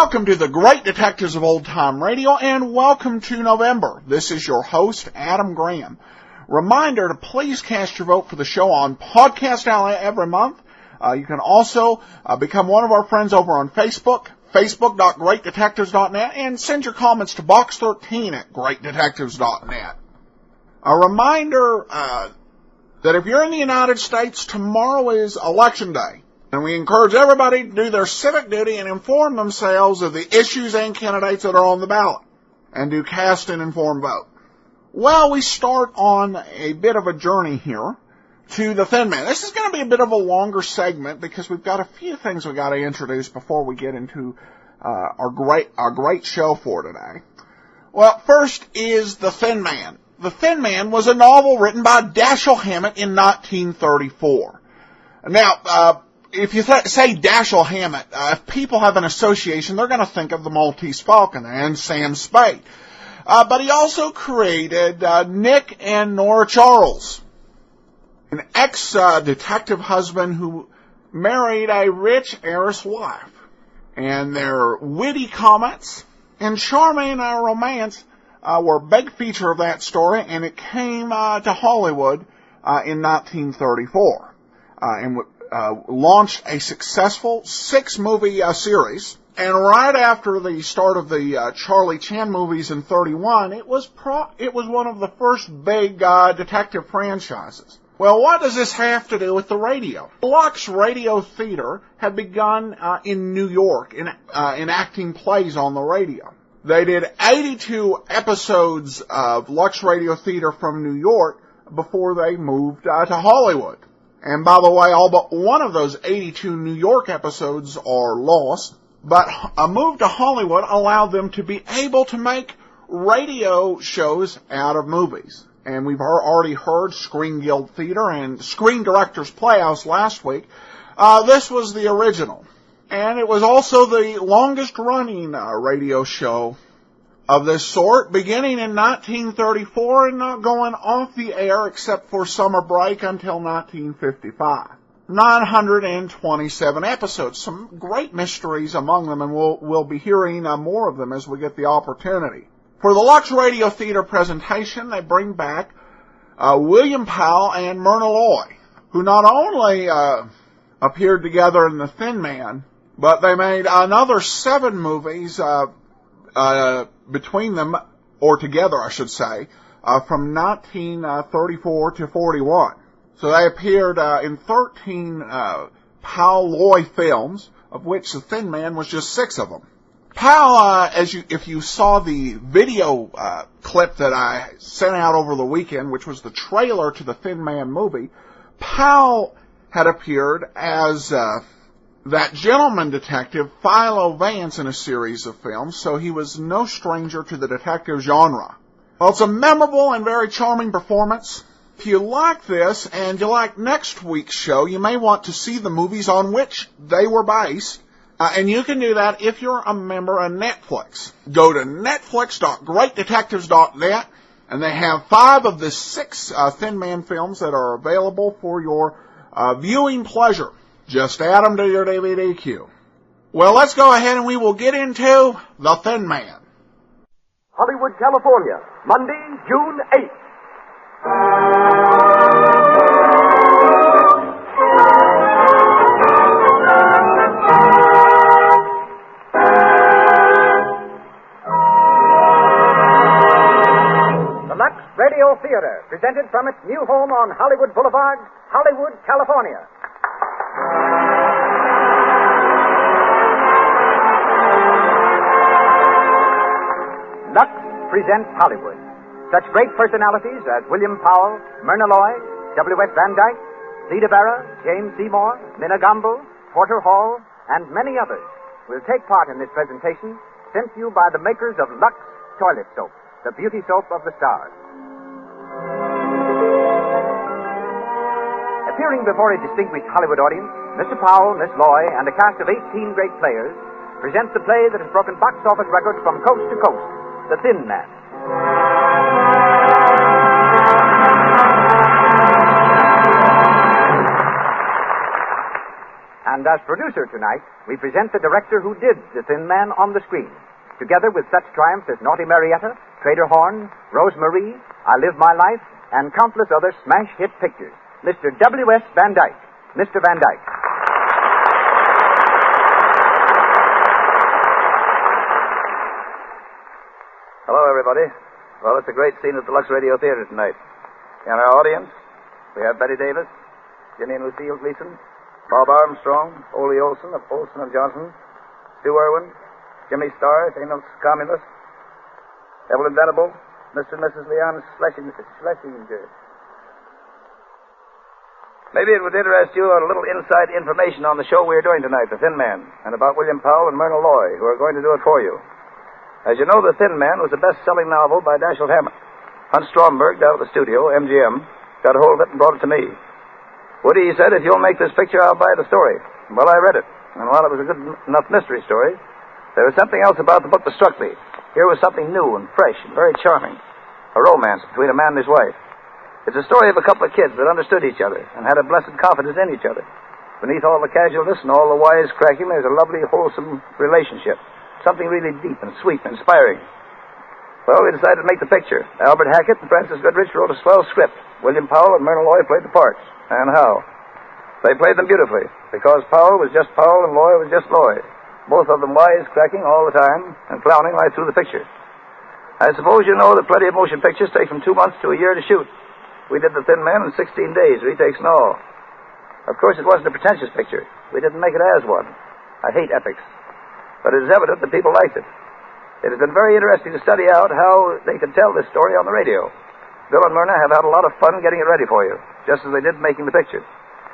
Welcome to the Great Detectives of Old Time Radio, and welcome to November. This is your host, Adam Graham. Reminder to please cast your vote for the show on Podcast Alley every month. You can also become one of our friends over on Facebook, facebook.greatdetectives.net, and send your comments to box13 at greatdetectives.net. A reminder that if you're in the United States, tomorrow is Election Day. And we encourage everybody to do their civic duty and inform themselves of the issues and candidates that are on the ballot, and to cast an informed vote. Well, we start on a bit of a journey here to the Thin Man. This is going to be a bit of a longer segment because we've got a few things we've got to introduce before we get into our great show for today. Well, first is The Thin Man. The Thin Man was a novel written by Dashiell Hammett in 1934. Now, if you say Dashiell Hammett, if people have an association, they're going to think of the Maltese Falcon and Sam Spade. But he also created Nick and Nora Charles, an ex-detective husband who married a rich heiress wife. And their witty comments and charming romance were a big feature of that story, and it came to Hollywood in 1934. And launched a successful 6-movie series, and right after the start of the Charlie Chan movies in 1931, it was one of the first big detective franchises. Well, what does this have to do with the radio? Lux Radio Theater had begun in New York enacting plays on the radio. They did 82 episodes of Lux Radio Theater from New York before they moved to Hollywood. And by the way, all but one of those 82 New York episodes are lost, but a move to Hollywood allowed them to be able to make radio shows out of movies. And we've already heard Screen Guild Theater and Screen Directors Playhouse last week. This was the original. And it was also the longest running radio show of this sort, beginning in 1934 and not going off the air except for summer break until 1955. 927 episodes, some great mysteries among them, and we'll be hearing more of them as we get the opportunity. For the Lux Radio Theater presentation, they bring back William Powell and Myrna Loy, who not only appeared together in The Thin Man, but they made another 7 movies between them, or together, I should say, from 1934 to 41. So they appeared in 13 Powell-Loy films, of which The Thin Man was just 6 of them. Powell, if you saw the video clip that I sent out over the weekend, which was the trailer to the Thin Man movie, Powell had appeared as that gentleman detective, Philo Vance, in a series of films, so he was no stranger to the detective genre. Well, it's a memorable and very charming performance. If you like this, and you like next week's show, you may want to see the movies on which they were based, and you can do that if you're a member of Netflix. Go to netflix.greatdetectives.net, and they have 5 of the 6 Thin Man films that are available for your viewing pleasure. Just add them to your DVD queue. Well, let's go ahead and we will get into The Thin Man. Hollywood, California, Monday, June 8th. The Lux Radio Theater, presented from its new home on Hollywood Boulevard, Hollywood, California. Lux presents Hollywood. Such great personalities as William Powell, Myrna Loy, W.S. Van Dyke, Lita Barra, James Seymour, Minna Gamble, Porter Hall, and many others will take part in this presentation sent to you by the makers of Lux Toilet Soap, the beauty soap of the stars. Appearing before a distinguished Hollywood audience, Mr. Powell, Miss Loy, and a cast of 18 great players present the play that has broken box office records from coast to coast, The Thin Man. And as producer tonight, we present the director who did The Thin Man on the screen, together with such triumphs as Naughty Marietta, Trader Horn, Rose Marie, I Live My Life, and countless other smash hit pictures. Mr. W.S. Van Dyke. Mr. Van Dyke. Hello, everybody. Well, it's a great scene at the Lux Radio Theater tonight. In our audience, we have Betty Davis, Jimmy and Lucille Gleason, Bob Armstrong, Ole Olson of Olson and Johnson, Stu Irwin, Jimmy Starr, Daniel Scomulus, Evelyn Venable, Mr. and Mrs. Leon Schlesinger. Maybe it would interest you a little inside information on the show we are doing tonight, The Thin Man, and about William Powell and Myrna Loy, who are going to do it for you. As you know, The Thin Man was a best-selling novel by Dashiell Hammett. Hunt Stromberg, down at the studio, MGM, got a hold of it and brought it to me. Woody, he said, if you'll make this picture, I'll buy the story. Well, I read it, and while it was a good enough mystery story, there was something else about the book that struck me. Here was something new and fresh and very charming. A romance between a man and his wife. It's a story of a couple of kids that understood each other and had a blessed confidence in each other. Beneath all the casualness and all the wisecracking, there's a lovely, wholesome relationship. Something really deep and sweet and inspiring. Well, we decided to make the picture. Albert Hackett and Francis Goodrich wrote a swell script. William Powell and Myrna Loy played the parts. And how? They played them beautifully, because Powell was just Powell and Loy was just Loy. Both of them wisecracking all the time and clowning right through the picture. I suppose you know that plenty of motion pictures take from 2 months to a year to shoot. We did The Thin Man in 16 days, retakes and all. Of course, it wasn't a pretentious picture. We didn't make it as one. I hate epics. But it is evident that people liked it. It has been very interesting to study out how they could tell this story on the radio. Bill and Myrna have had a lot of fun getting it ready for you, just as they did making the picture.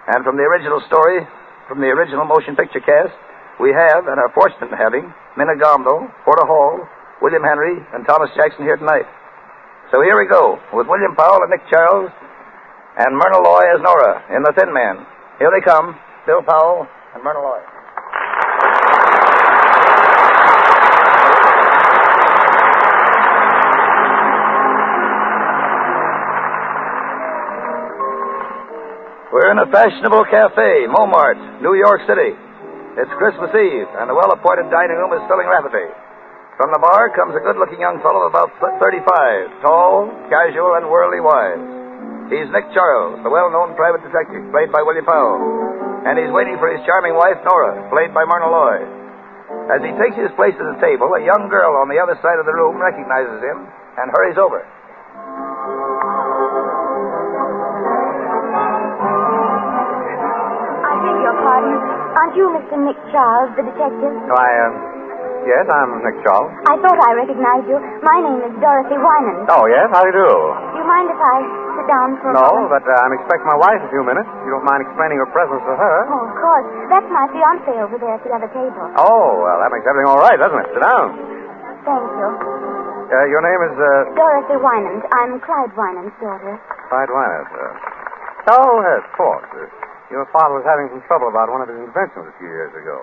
And from the original story, from the original motion picture cast, we have, and are fortunate in having, Minna Gomdo, Porter Hall, William Henry, and Thomas Jackson here tonight. So here we go, with William Powell and Nick Charles, and Myrna Loy as Nora in The Thin Man. Here they come, Bill Powell and Myrna Loy. We're in a fashionable cafe, Montmartre, New York City. It's Christmas Eve, and the well-appointed dining room is filling rapidly. From the bar comes a good-looking young fellow of about 35, tall, casual, and worldly wise. He's Nick Charles, the well-known private detective, played by William Powell. And he's waiting for his charming wife, Nora, played by Myrna Loy. As he takes his place at the table, a young girl on the other side of the room recognizes him and hurries over. Aren't you Mr. Nick Charles, the detective? Yes, I'm Nick Charles. I thought I recognized you. My name is Dorothy Winans. Oh, yes? How do you do? Do you mind if I sit down for a moment? But I'm expecting my wife in a few minutes. You don't mind explaining your presence to her? Oh, of course. That's my fiancé over there at the other table. Oh, well, that makes everything all right, doesn't it? Sit down. Thank you. Your name is, Dorothy Winans. I'm Clyde Winans' daughter. Clyde Winans. Oh, yes, of course. Your father was having some trouble about one of his inventions a few years ago.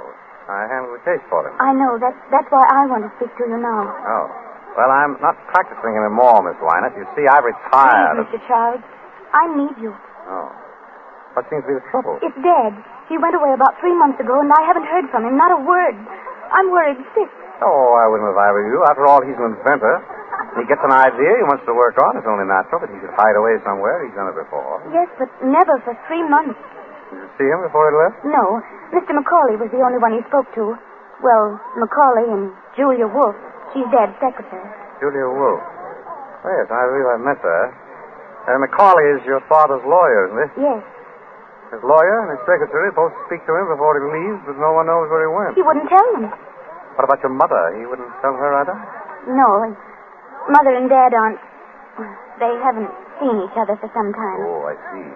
I handled the case for him. I know. That's why I want to speak to you now. Oh. Well, I'm not practicing anymore, Miss Winans. You see, I've retired. Please, Mr. Charles, I need you. Oh. What seems to be the trouble? It's Dad. He went away about 3 months ago, and I haven't heard from him. Not a word. I'm worried sick. Oh, I wouldn't if I were you. After all, he's an inventor. He gets an idea he wants to work on. It's only natural that he should hide away somewhere. He's done it before. Yes, but never for 3 months. Did you see him before he left? No. Mr. Macaulay was the only one he spoke to. Well, Macaulay and Julia Wolfe. She's Dad's secretary. Julia Wolfe. Oh, yes, I believe I met her. Macaulay is your father's lawyer, isn't he? Yes. His lawyer and his secretary both speak to him before he leaves, but no one knows where he went. He wouldn't tell them. What about your mother? He wouldn't tell her either? No. Mother and Dad aren't... They haven't seen each other for some time. Oh, I see.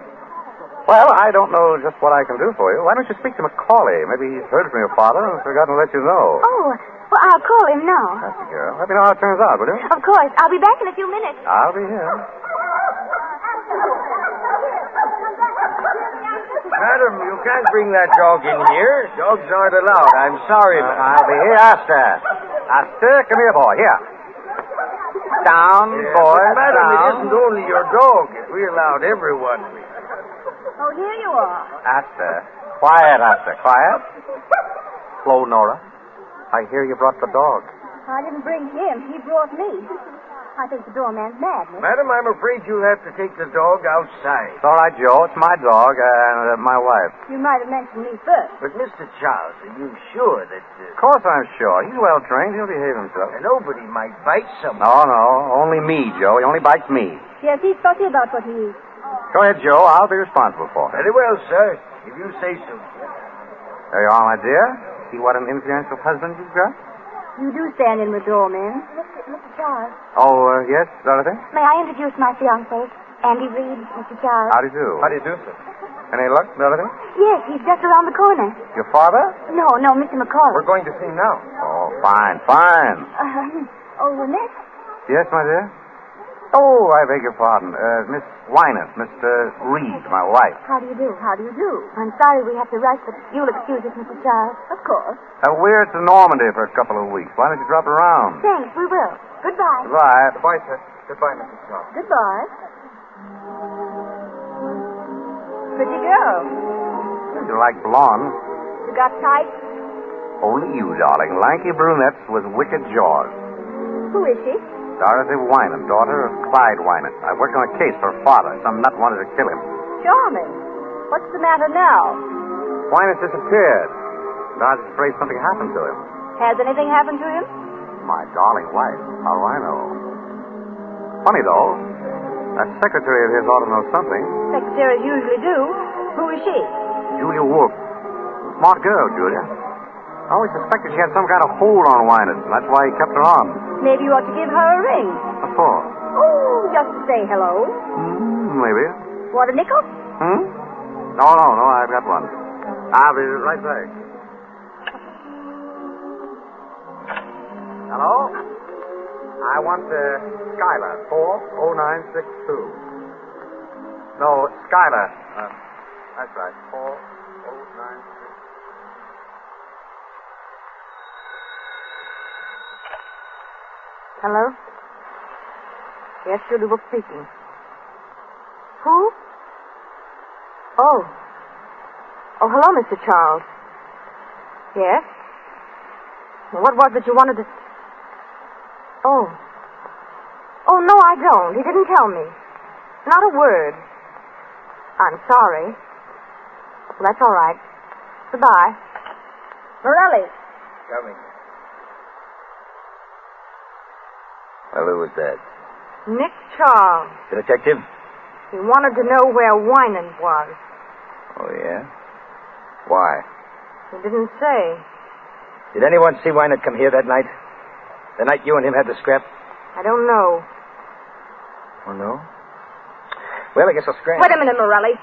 Well, I don't know just what I can do for you. Why don't you speak to Macaulay? Maybe he's heard from your father and forgotten to let you know. Oh, well, I'll call him now. That's a girl. Let me know how it turns out, will you? Of course. I'll be back in a few minutes. I'll be here. Madam, you can't bring that dog in here. Dogs aren't allowed. I'm sorry, but I'll be here. Asta, come here, boy. Here. Down, boy, but madam, down. it isn't only your dog. We allowed everyone. Oh, here you are. Asta, Quiet, Asta, quiet. Hello, Nora. I hear you brought the dog. I didn't bring him. He brought me. I think the doorman's mad, miss. Madam, I'm afraid you'll have to take the dog outside. It's all right, Joe. It's my dog and my wife. You might have mentioned me first. But, Mr. Charles, are you sure that... Of course I'm sure. He's well trained. He'll behave himself. nobody might bite someone? No. Only me, Joe. He only bites me. Yes, he's fussy about what he eats. Go ahead, Joe. I'll be responsible for him. Very well, sir. If you say so. There you are, my dear. See what an influential husband you've got? You do stand in the door, man. Mr. Charles. Oh, yes, Dorothy? May I introduce my fiancé, Andy Reed, Mr. Charles? How do you do? How do you do, sir? Any luck, Dorothy? Yes, he's just around the corner. Your father? No, Mr. McCauley. We're going to see him now. Oh, fine. Miss? Yes, my dear? Oh, I beg your pardon. Miss Wynant, Mr. Reed, my wife. How do you do? I'm sorry we have to rush, but you'll excuse us, Mr. Charles. Of course. We're to Normandy for a couple of weeks. Why don't you drop around? Thanks, we will. Goodbye. Goodbye. Goodbye, sir. Goodbye, Mrs. Charles. Goodbye. Pretty girl. You like blonde? You got tight? Only you, darling. Lanky brunettes with wicked jaws. Who is she? Dorothy Wynant, daughter of Clyde Wynant. I worked on a case for her father. Some nut wanted to kill him. Charming. What's the matter now? Wynant disappeared. I was afraid something happened to him. Has anything happened to him? My darling wife. How do I know? Funny, though. That secretary of his ought to know something. Secretaries usually do. Who is she? Julia Wolf. Smart girl, Julia. I always suspected she had some kind of hold on Wynant. That's why he kept her on. Maybe you ought to give her a ring. What for? Oh, just to say hello. Maybe. Want a nickel? No, I've got one. I'll be right back. Hello? I want Skylar, 40962. No, Skylar. That's right, 40962. Hello? Yes, Julie Wolf speaking. Who? Oh, hello, Mr. Charles. Yes? What was it you wanted to... Oh, no, I don't. He didn't tell me. Not a word. I'm sorry. Well, that's all right. Goodbye. Morelli. Coming. Well, who was that? Nick Charles. The detective? He wanted to know where Wynant was. Oh, yeah? Why? He didn't say. Did anyone see Wynant come here that night? The night you and him had the scrap? I don't know. Oh, no? Well, I guess I'll scram. Wait a minute, Morelli.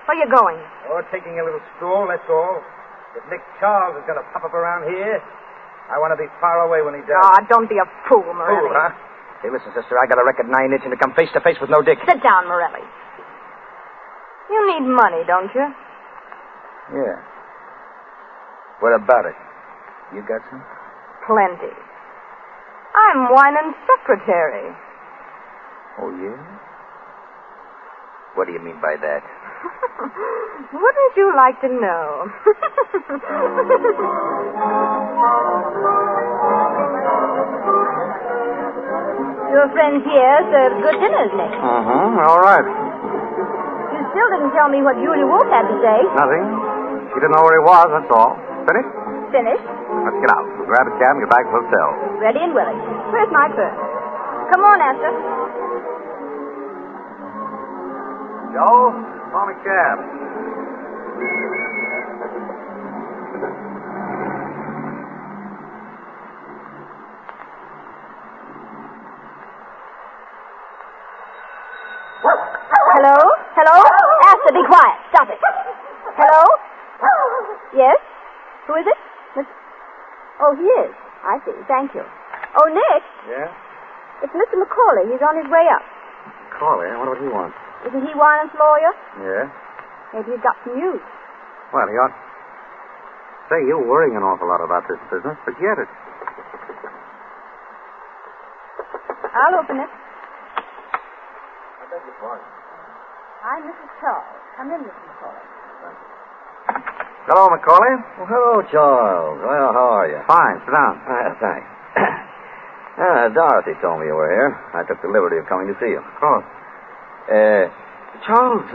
Where are you going? Oh, taking a little stroll, that's all. If Nick Charles is going to pop up around here, I want to be far away when he does. Ah, don't be a fool, Morelli. Fool, huh? Hey, listen, sister, I got a record 9-inch and to come face to face with no dick. Sit down, Morelli. You need money, don't you? Yeah. What about it? You got some? Plenty. I'm Wynant's secretary. Oh, yeah? What do you mean by that? Wouldn't you like to know? Your friends here serve good dinners, Nick. All right. You still didn't tell me what Julia Wolf had to say. Nothing. She didn't know where he was, that's all. Finished? Finished. Let's get out. We'll grab a cab and get back to the hotel. Ready and willing. Where's my purse? Come on, Esther. Joe, call me cab. Hello? Esther, be quiet. Stop it. Hello? Yes? Who is it? Oh, he is. I see. Thank you. Oh, Nick. Yeah? It's Mr. McCauley. He's on his way up. Call him. What would he want? Isn't he Wynant's lawyer? Yeah? Maybe he's got some news. Well, he ought... Say, you're worrying an awful lot about this business. Forget it. I'll open it. I beg your pardon. I'm Mrs. Charles. Come in, Mr. McCauley. Hello, Macaulay. Well, hello, Charles. Well, how are you? Fine. Sit down. Thanks. Dorothy told me you were here. I took the liberty of coming to see you. Of course. Charles,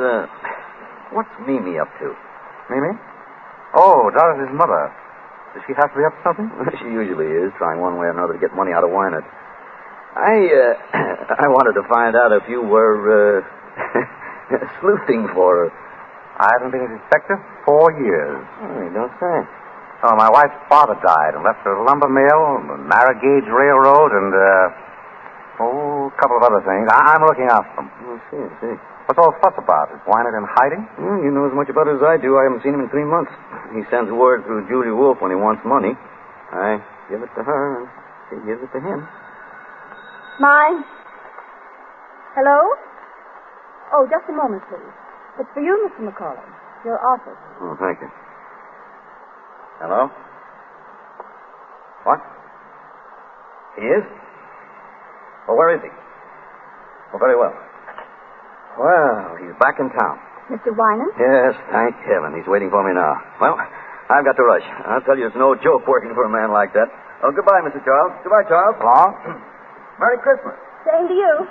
what's Mimi up to? Mimi? Oh, Dorothy's mother. Does she have to be up to something? She usually is, trying one way or another to get money out of Wynant. I wanted to find out if you were, sleuthing for her. I haven't been a detective 4 years. Oh, you don't say. Oh, my wife's father died and left her a lumber mill, a narrow gauge railroad, and, a couple of other things. I'm looking after them. I see. What's all the fuss about? Is Wynant in hiding? Well, you know as much about it as I do. I haven't seen him in 3 months. He sends word through Julie Wolfe when he wants money. I give it to her, and she gives it to him. Mine? Hello? Oh, just a moment, please. It's for you, Mr. Macaulay. Your office. Oh, thank you. Hello? What? He is? Well, where is he? Oh, very well. Well, he's back in town. Mr. Wynant? Yes, thank heaven. He's waiting for me now. Well, I've got to rush. I'll tell you, it's no joke working for a man like that. Oh, goodbye, Mr. Charles. Goodbye, Charles. Long? Merry Christmas. Same to you.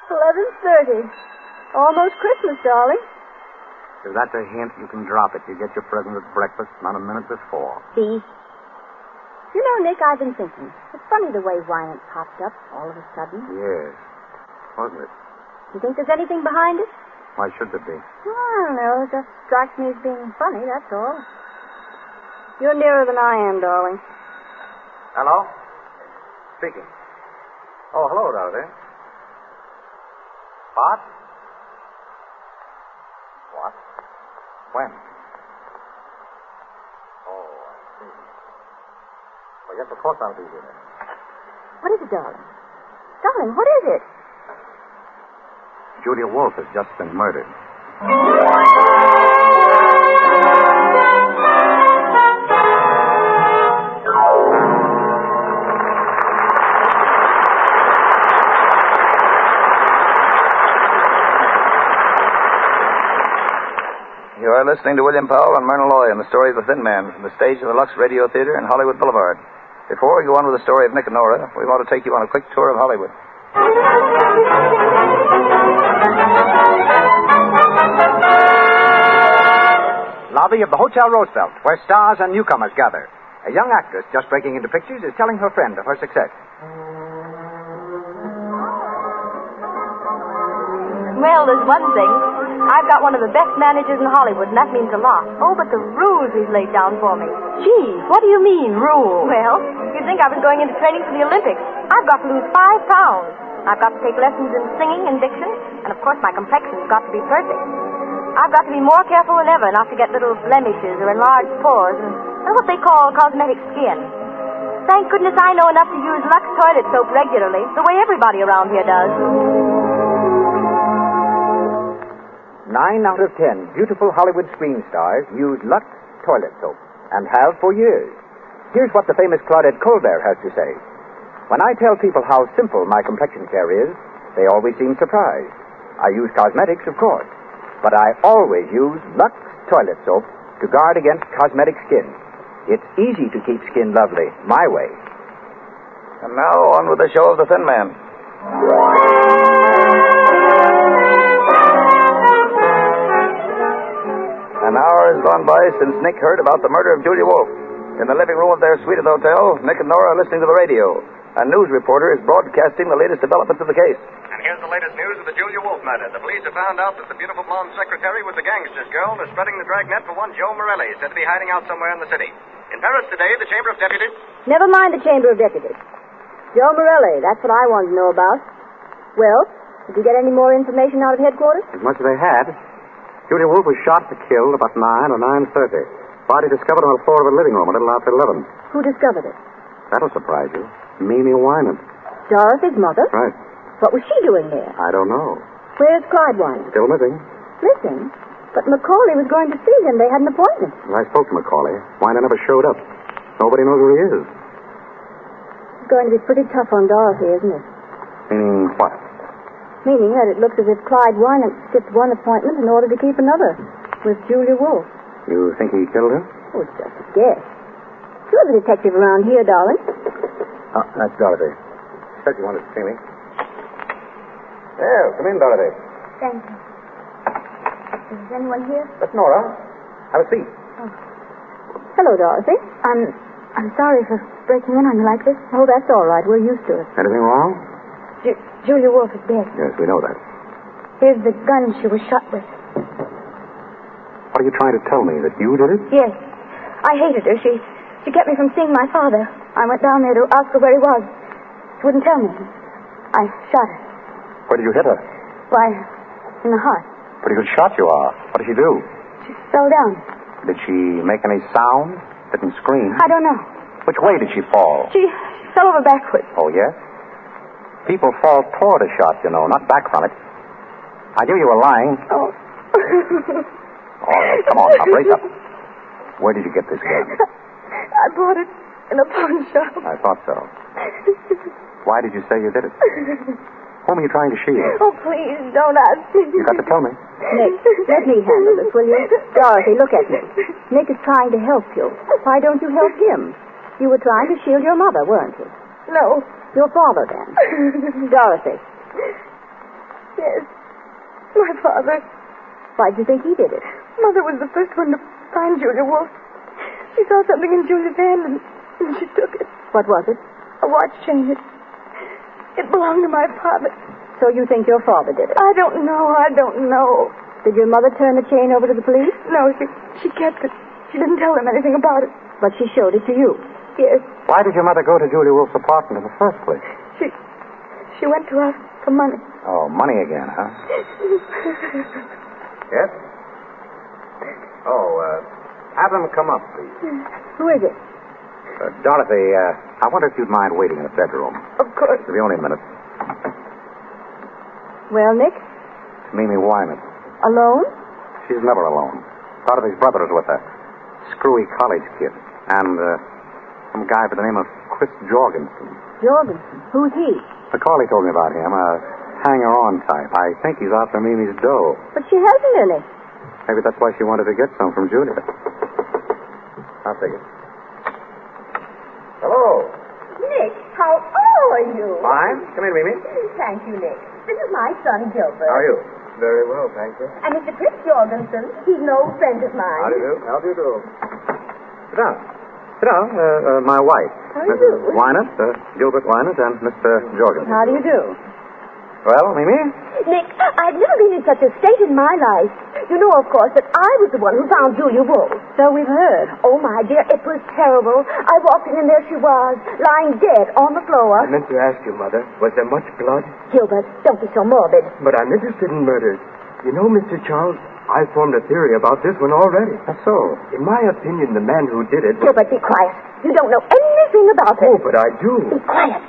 $11:30. Almost Christmas, darling. If that's a hint, you can drop it. You get your present at breakfast, not a minute before. See? You know, Nick, I've been thinking. It's funny the way Wynant popped up all of a sudden. Yes. Wasn't it? You think there's anything behind it? Why should there be? Well, I don't know. It just strikes me as being funny, that's all. You're nearer than I am, darling. Hello? Speaking. Oh, hello, Dorothy. What? What? When? Oh, I see. Well, yes, of course I'll be here. What is it, darling? Darling, what is it? Julia Wolfe has just been murdered. You are listening to William Powell and Myrna Loy in the story of The Thin Man from the stage of the Lux Radio Theater in Hollywood Boulevard. Before we go on with the story of Nick and Nora, we want to take you on a quick tour of Hollywood. Lobby of the Hotel Roosevelt, where stars and newcomers gather. A young actress just breaking into pictures is telling her friend of her success. Well, there's one thing. I've got one of the best managers in Hollywood, and that means a lot. Oh, but the rules he's laid down for me. Gee, what do you mean, rules? Well, you'd think I was going into training for the Olympics. I've got to lose 5 pounds. I've got to take lessons in singing and diction, and of course my complexion's got to be perfect. I've got to be more careful than ever not to get little blemishes or enlarged pores and what they call cosmetic skin. Thank goodness I know enough to use Lux toilet soap regularly, the way everybody around here does. 9 out of 10 beautiful Hollywood screen stars use Lux toilet soap, and have for years. Here's what the famous Claudette Colbert has to say. When I tell people how simple my complexion care is, they always seem surprised. I use cosmetics, of course, but I always use Lux toilet soap to guard against cosmetic skin. It's easy to keep skin lovely, my way. And now on with the show of The Thin Man. An hour has gone by since Nick heard about the murder of Julia Wolfe. In the living room of their suite at the hotel, Nick and Nora are listening to the radio. A news reporter is broadcasting the latest developments of the case. And here's the latest news of the Julia Wolfe murder. The police have found out that the beautiful blonde secretary was a gangster's girl. They're spreading the dragnet for one Joe Morelli, said to be hiding out somewhere in the city. In Paris today, the Chamber of Deputies... Never mind the Chamber of Deputies. Joe Morelli, that's what I wanted to know about. Well, did you get any more information out of headquarters? As much as they had. Julia Wolfe was shot and killed about 9 or 9:30. Body discovered on the floor of a living room a little after 11. Who discovered it? That'll surprise you. Mimi Wynant. Dorothy's mother? Right. What was she doing there? I don't know. Where's Clyde Wynant? Still missing. Missing? But Macaulay was going to see him. They had an appointment. Well, I spoke to Macaulay. Weiner never showed up. Nobody knows who he is. It's going to be pretty tough on Dorothy, isn't it? Meaning what? Meaning that it looks as if Clyde Weiner skipped one appointment in order to keep another with Julia Wolfe. You think he killed her? Oh, it's just a guess. You're the detective around here, darling. Oh, that's Dorothy. She said you wanted to see me. Well, come in, Dorothy. Thank you. Is anyone here? That's Nora. Have a seat. Oh. Hello, Dorothy. I'm sorry for breaking in on you like this. Oh, that's all right. We're used to it. Anything wrong? Julia Wolfe is dead. Yes, we know that. Here's the gun she was shot with. What are you trying to tell me? That you did it? Yes. I hated her. She kept me from seeing my father. I went down there to ask her where he was. She wouldn't tell me. I shot her. Where did you hit her? Why, in the heart. Pretty good shot you are. What did she do? She fell down. Did she make any sound? Didn't scream? I don't know. Which way did she fall? She fell over backwards. Oh, yes? People fall toward a shot, you know, not back from it. I knew you were lying. Oh. All right, come on, now, brace up. Where did you get this gun? I bought it in a pawn shop. I thought so. Why did you say you did it? Whom are you trying to shield? Oh, please, don't ask me. You got to tell me. Nick, let me handle this, will you? Dorothy, look at me. Nick is trying to help you. Why don't you help him? You were trying to shield your mother, weren't you? No. Your father, then. Dorothy. Yes. My father. Why do you think he did it? Mother was the first one to find Julia Wolfe. She saw something in Julia's hand and she took it. What was it? A watch chain. It belonged to my father. So you think your father did it? I don't know. Did your mother turn the chain over to the police? No, she kept it. She didn't tell them anything about it. But she showed it to you? Yes. Why did your mother go to Julia Wolfe's apartment in the first place? She went to ask for money. Oh, money again, huh? Yes? Oh, have them come up, please. Who is it? Dorothy, I wonder if you'd mind waiting in the bedroom. Of course. It'll be only a minute. Well, Nick? It's Mimi Wyman. Alone? She's never alone. Dorothy's brother is with her. Screwy college kid. And, some guy by the name of Chris Jorgensen. Jorgensen? Who's he? Macaulay told me about him. A hanger-on type. I think he's after Mimi's dough. But she hasn't any. Maybe that's why she wanted to get some from Julia. I'll take it. Hello. Nick, how are you? Fine. Come in, Mimi. Thank you, Nick. This is my son, Gilbert. How are you? Very well, thank you. And Mr. Chris Jorgensen. He's an old friend of mine. How do you do? How do you do? Sit down. Sit down. My wife. How do you do? Mrs. Wynant, Gilbert Wynant, and Mr. Jorgensen. How do you do? Well, Mimi? Nick, I've never been in such a state in my life. You know, of course, that I was the one who found Julia Wolfe. So we've heard. Oh, my dear, it was terrible. I walked in and there she was, lying dead on the floor. I meant to ask you, Mother, was there much blood? Gilbert, don't be so morbid. But I'm interested in murders. You know, Mr. Charles, I formed a theory about this one already. That's so. In my opinion, the man who did it... Gilbert, be quiet. You don't know anything about it. Oh, but I do. Be quiet.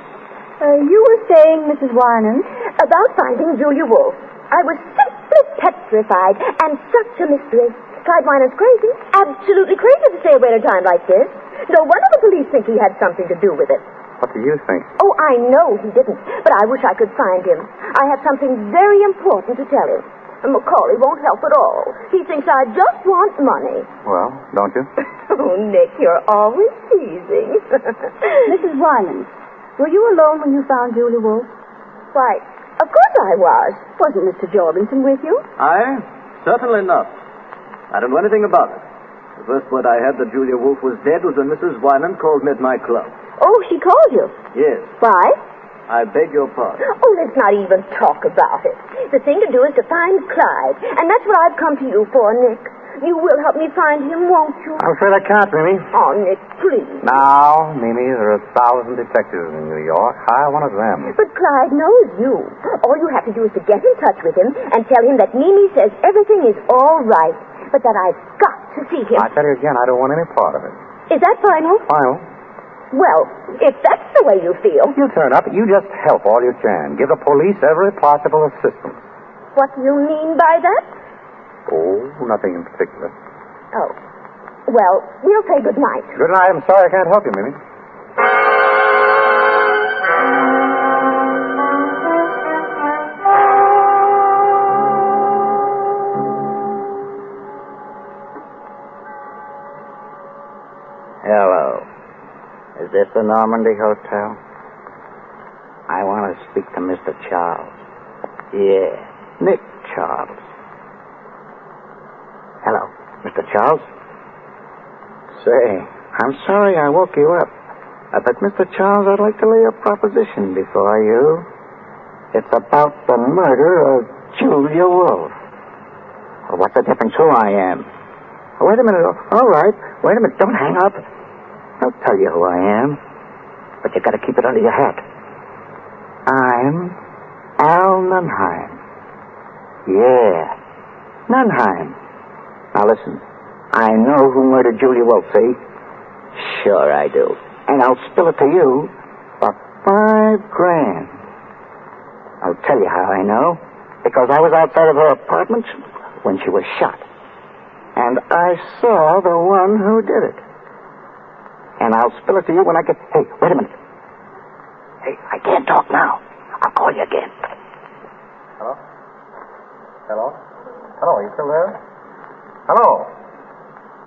You were saying, Mrs. Wyman? About finding Julia Wolfe. I was simply petrified, and such a mystery. Clyde Weiner's crazy, absolutely crazy to stay away at a time like this. No wonder the police think he had something to do with it. What do you think? Oh, I know he didn't, but I wish I could find him. I have something very important to tell him. And Macaulay won't help at all. He thinks I just want money. Well, don't you? Oh, Nick, you're always teasing. Mrs. Wyman, were you alone when you found Julia Wolfe? Why, of course I was. Wasn't Mr. Jorgensen with you? Certainly not. I don't know anything about it. The first word I had that Julia Wolfe was dead was when Mrs. Wyman called me at my club. Oh, she called you? Yes. Why? I beg your pardon. Oh, let's not even talk about it. The thing to do is to find Clyde. And that's what I've come to you for, Nick. You will help me find him, won't you? I'm afraid I can't, Mimi. Oh, Nick, please. Now, Mimi, there are 1,000 detectives in New York. Hire one of them. But Clyde knows you. All you have to do is to get in touch with him and tell him that Mimi says everything is all right, but that I've got to see him. I tell you again, I don't want any part of it. Is that final? Final? Well, if that's the way you feel. You turn up. You just help all you can. Give the police every possible assistance. What do you mean by that? Oh, nothing in particular. Oh. Well, we'll say good night. Good night. I'm sorry I can't help you, Mimi. Hello. Is this the Normandy Hotel? I want to speak to Mr. Charles. Yeah, Nick Charles. Hello, Mr. Charles? Say, I'm sorry I woke you up. But, Mr. Charles, I'd like to lay a proposition before you. It's about the murder of Julia Wolf. Well, what's the difference who I am? Oh, wait a minute. All right. Wait a minute. Don't hang up. I'll tell you who I am. But you got to keep it under your hat. I'm Al Nunheim. Yeah, Nunheim. Now listen, I know who murdered Julia Wolf, see? Sure I do. And I'll spill it to you for $5,000. I'll tell you how I know. Because I was outside of her apartment when she was shot. And I saw the one who did it. And I'll spill it to you when I get... Hey, wait a minute. Hey, I can't talk now. I'll call you again. Hello? Hello? Hello, are you still there? Hello?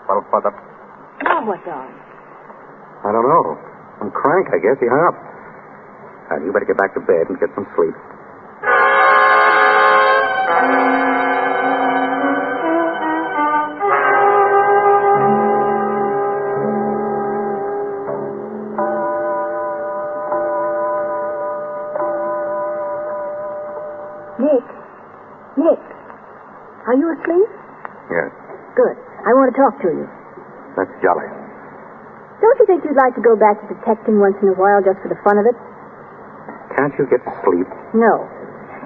What's up? Now what's on? I don't know. Some crank, I guess. He hung up. You better get back to bed and get some sleep. Nick, are you asleep? Yes. Good. I want to talk to you. That's jolly. Don't you think you'd like to go back to detecting once in a while just for the fun of it? Can't you get to sleep? No.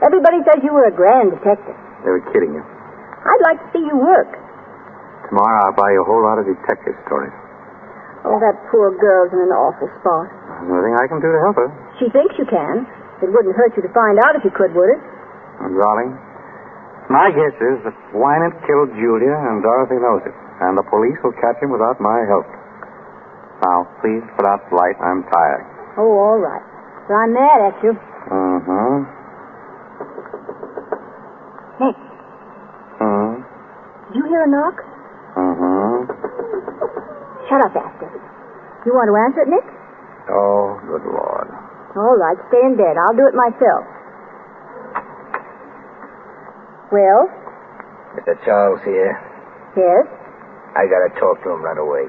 Everybody says you were a grand detective. They were kidding you. I'd like to see you work. Tomorrow I'll buy you a whole lot of detective stories. Oh, that poor girl's in an awful spot. There's nothing I can do to help her. She thinks you can. It wouldn't hurt you to find out if you could, would it? Darling, my guess is that Wynant killed Julia and Dorothy knows it. And the police will catch him without my help. Now, please put out the light. I'm tired. Oh, all right. But I'm mad at you. Mm-hmm. Nick. Did you hear a knock? Mm-hmm. Shut up, Astor. You want to answer it, Nick? Oh, good Lord. All right, stay in bed. I'll do it myself. Well? Mr. Charles here. Yes? I gotta talk to him right away.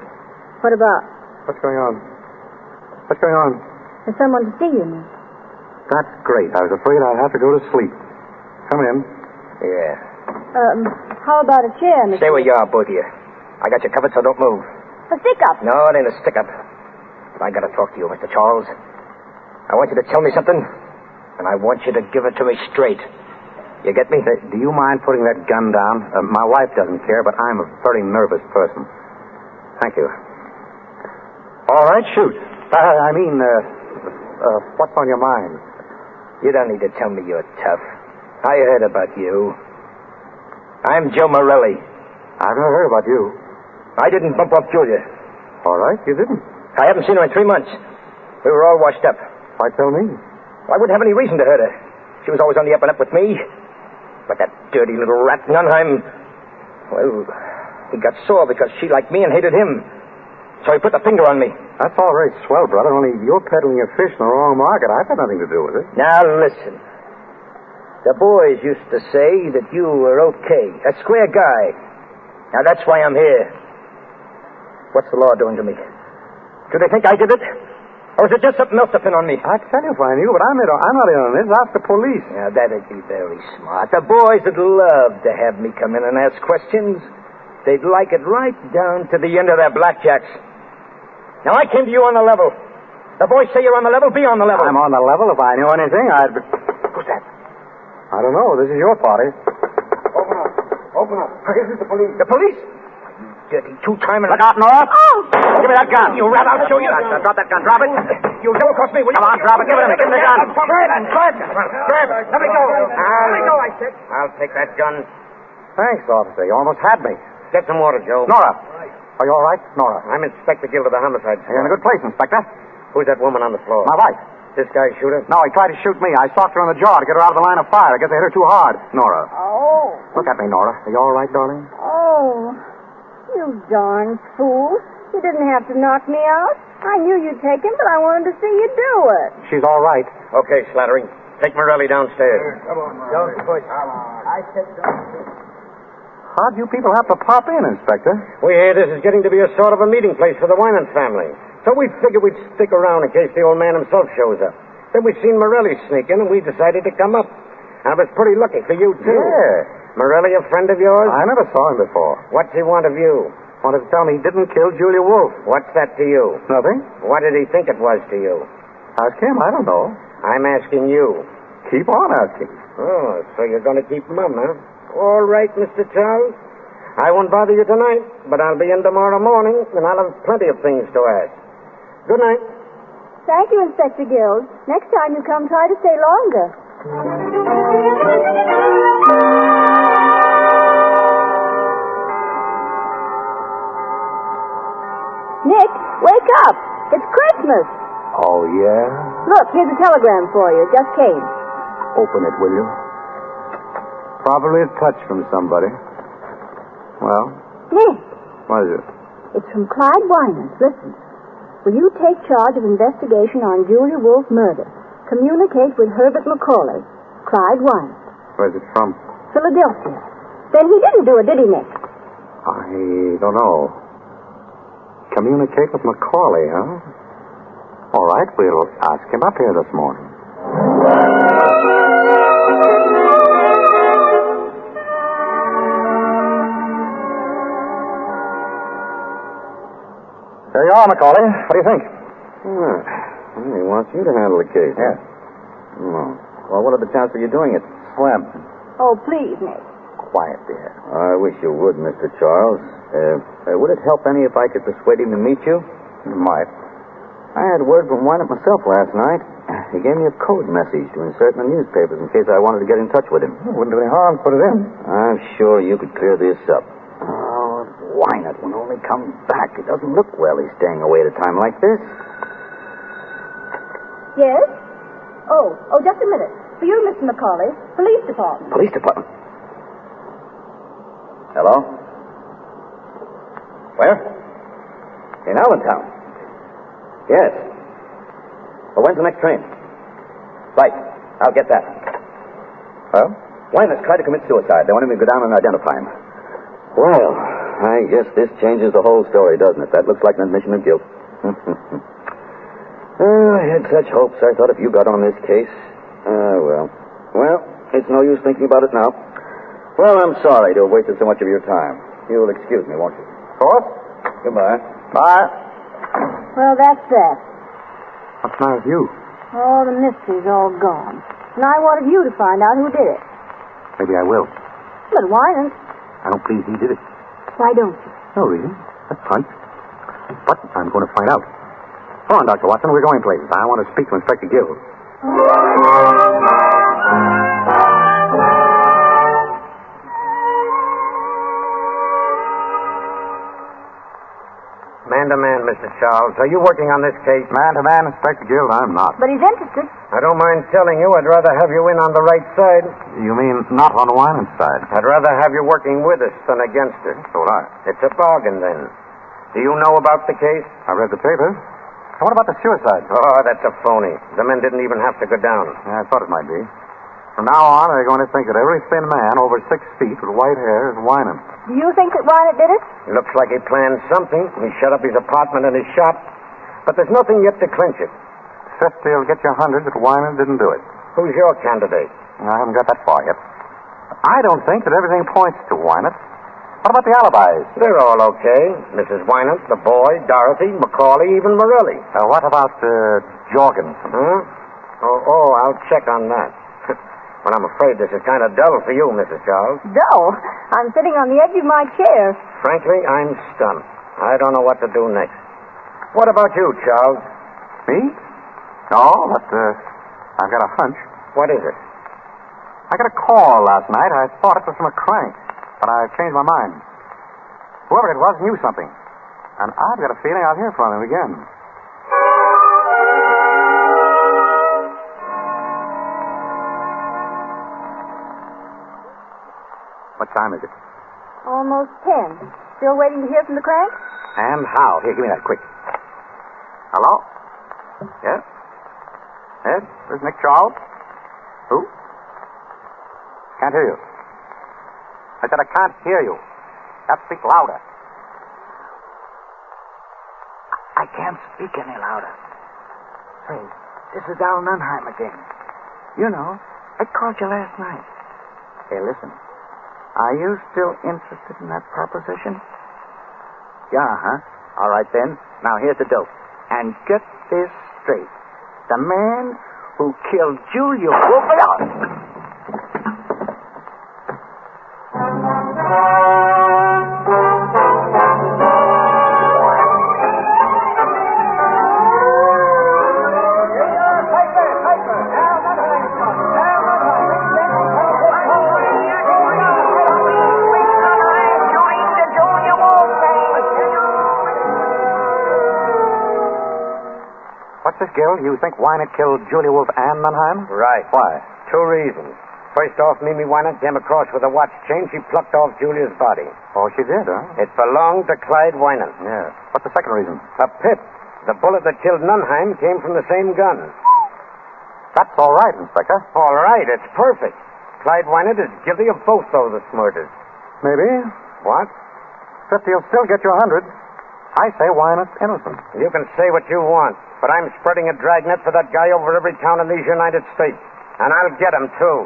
What about? What's going on? What's going on? There's someone to see you, Nick. That's great. I was afraid I'd have to go to sleep. Come in. Yeah. How about a chair, Mr. Stay where you are, both of you. I got you covered, so don't move. A stick-up. No, it ain't a stick-up. But I gotta talk to you, Mr. Charles. I want you to tell me something, and I want you to give it to me straight. You get me? Do you mind putting that gun down? My wife doesn't care, but I'm a very nervous person. Thank you. All right, shoot. What's on your mind? You don't need to tell me you're tough. I heard about you. I'm Joe Morelli. I've never heard about you. I didn't bump off Julia. All right, you didn't. I haven't seen her in 3 months. We were all washed up. Why tell me? I wouldn't have any reason to hurt her. She was always on the up and up with me. But that dirty little rat Nunheim, well, he got sore because she liked me and hated him. So he put the finger on me. That's all right, swell, brother, only you're peddling your fish in the wrong market. I've got nothing to do with it. Now, listen. The boys used to say that you were okay, a square guy. Now, that's why I'm here. What's the law doing to me? Do they think I did it? Or is it just something else to pin on me? I'd tell you if I knew, but I'm not in on this. Ask the police. Now, that'd be very smart. The boys would love to have me come in and ask questions. They'd like it right down to the end of their blackjacks. Now, I came to you on the level. The boys say you're on the level. Be on the level. I'm on the level. If I knew anything, I'd... Who's that? I don't know. This is your party. Open up. Open up. This is the police. The police? Dirty two-timer. Look out, Nora. Oh! Give me that gun. You rat, I'll show you. Drop that gun. Drop it. You'll double cross me, will you? Come on, drop it. Give it to me. Give me the gun. Grab it. Let me go. Let me go, I said. I'll take that gun. Thanks, officer. You almost had me. Get some water, Joe. Nora. Are you all right, Nora? I'm Inspector Gill of the Homicide Squad. You're in a good place, Inspector. Who's that woman on the floor? My wife. This guy shoot her? No, he tried to shoot me. I socked her in the jaw to get her out of the line of fire. I guess I hit her too hard. Nora. Oh. Look at me, Nora. Are you all right, darling? Oh. You darn fool. You didn't have to knock me out. I knew you'd take him, but I wanted to see you do it. She's all right. Okay, Slattery. Take Morelli downstairs. Come on, don't push. I said don't. How'd you people have to pop in, Inspector? We hear this is getting to be a sort of a meeting place for the Winans family. So we figured we'd stick around in case the old man himself shows up. Then we seen Morelli sneak in, and we decided to come up. And it was pretty lucky for you, too. Yeah. Morelli a friend of yours? I never saw him before. What's he want of you? Wanted to tell me he didn't kill Julia Wolf. What's that to you? Nothing. What did he think it was to you? Ask him. I don't know. I'm asking you. Keep on asking. Oh, so you're going to keep mum, huh? All right, Mr. Charles. I won't bother you tonight, but I'll be in tomorrow morning, and I'll have plenty of things to ask. Good night. Thank you, Inspector Gill. Next time you come, try to stay longer. Nick, wake up. It's Christmas. Oh, yeah? Look, here's a telegram for you. It just came. Open it, will you? Probably a touch from somebody. Well? Nick. What is it? It's from Clyde Winans. Listen. Will you take charge of investigation on Julia Wolf murder? Communicate with Herbert McCauley. Clyde Winans. Where's it from? Philadelphia. Then he didn't do it, did he, Nick? I don't know. Communicate with McCauley, huh? All right, we'll ask him up here this morning. There you are, McCauley. What do you think? He wants you to handle the case. Yeah. Oh. Well, what are the chances of you doing it? Slim. Oh, please, Nick. Quiet, dear. I wish you would, Mr. Charles. Would it help any if I could persuade him to meet you? You might. I had word from Wynant myself last night. He gave me a code message to insert in the newspapers in case I wanted to get in touch with him. It wouldn't do any harm to put it in. I'm sure you could clear this up. Oh, Wynant will only come back. It doesn't look well he's staying away at a time like this. Yes? Oh, just a minute. For you, Mr. McCauley. Police Department. Police department? Hello? Where? In Allentown. Yes. Well, when's the next train? Right. I'll get that. Well? Wynant's tried to commit suicide. They want him to go down and identify him. Well, I guess this changes the whole story, doesn't it? That looks like an admission of guilt. I had such hopes. I thought if you got on this case... Well, it's no use thinking about it now. Well, I'm sorry to have wasted so much of your time. You'll excuse me, won't you? Of course. Goodbye. Bye. Well, that's that. What's the matter with you? Oh, the mystery's all gone. And I wanted you to find out who did it. Maybe I will. But Winans. I don't believe he did it. Why don't you? No reason. That's fine. But I'm going to find out. Come on, Dr. Watson. We're going places. I want to speak to Inspector Gill. Man to man, Mr. Charles. Are you working on this case? Man to man, Inspector Gill, I'm not. But he's interested. I don't mind telling you I'd rather have you in on the right side. You mean not on Winans' side? I'd rather have you working with us than against us. So would I. It's a bargain, then. Do you know about the case? I read the papers. And what about the suicide? Oh, that's a phony. The men didn't even have to go down. Yeah, I thought it might be. From now on, they're going to think that every thin man over 6 feet with white hair is Winans. Do you think that Wynant did it? It looks like he planned something. He shut up his apartment and his shop. But there's nothing yet to clinch it. 50 will get you 100 that Winans didn't do it. Who's your candidate? I haven't got that far yet. I don't think that everything points to Wynant. What about the alibis? They're all okay. Mrs. Wynant, the boy, Dorothy, McCauley, even Morelli. What about Jorgens? Huh? Oh, I'll check on that. Well, I'm afraid this is kind of dull for you, Mrs. Charles. Dull? I'm sitting on the edge of my chair. Frankly, I'm stunned. I don't know what to do next. What about you, Charles? Me? No, but I've got a hunch. What is it? I got a call last night. I thought it was from a crank. but I've changed my mind. Whoever it was knew something. And I've got a feeling I'll hear from him again. What time is it? Almost 10. Still waiting to hear from the crank? And how? Here, give me that quick. Hello? Yes? Yes? This is Nick Charles? Who? Can't hear you. I said I can't hear you. You have to speak louder. I can't speak any louder. Say, this is Al Nunheim again. You know, I called you last night. Hey, listen. Are you still interested in that proposition? Yeah, huh? All right, then. Now, here's the dope. And get this straight. The man who killed Julia Wolf... What's this, Gil? You think Wynant killed Julia Wolf and Nunheim? Right. Why? 2 reasons. First off, Mimi Wynant came across with a watch chain. She plucked off Julia's body. Oh, she did, huh? It belonged to Clyde Wynant. Yeah. What's the second reason? A pip. The bullet that killed Nunheim came from the same gun. That's all right, Inspector. All right, it's perfect. Clyde Wynant is guilty of both those murders. Maybe. What? 50 will still get you 100. I say Wynant's innocent. You can say what you want, but I'm spreading a dragnet for that guy over every town in these United States. And I'll get him, too.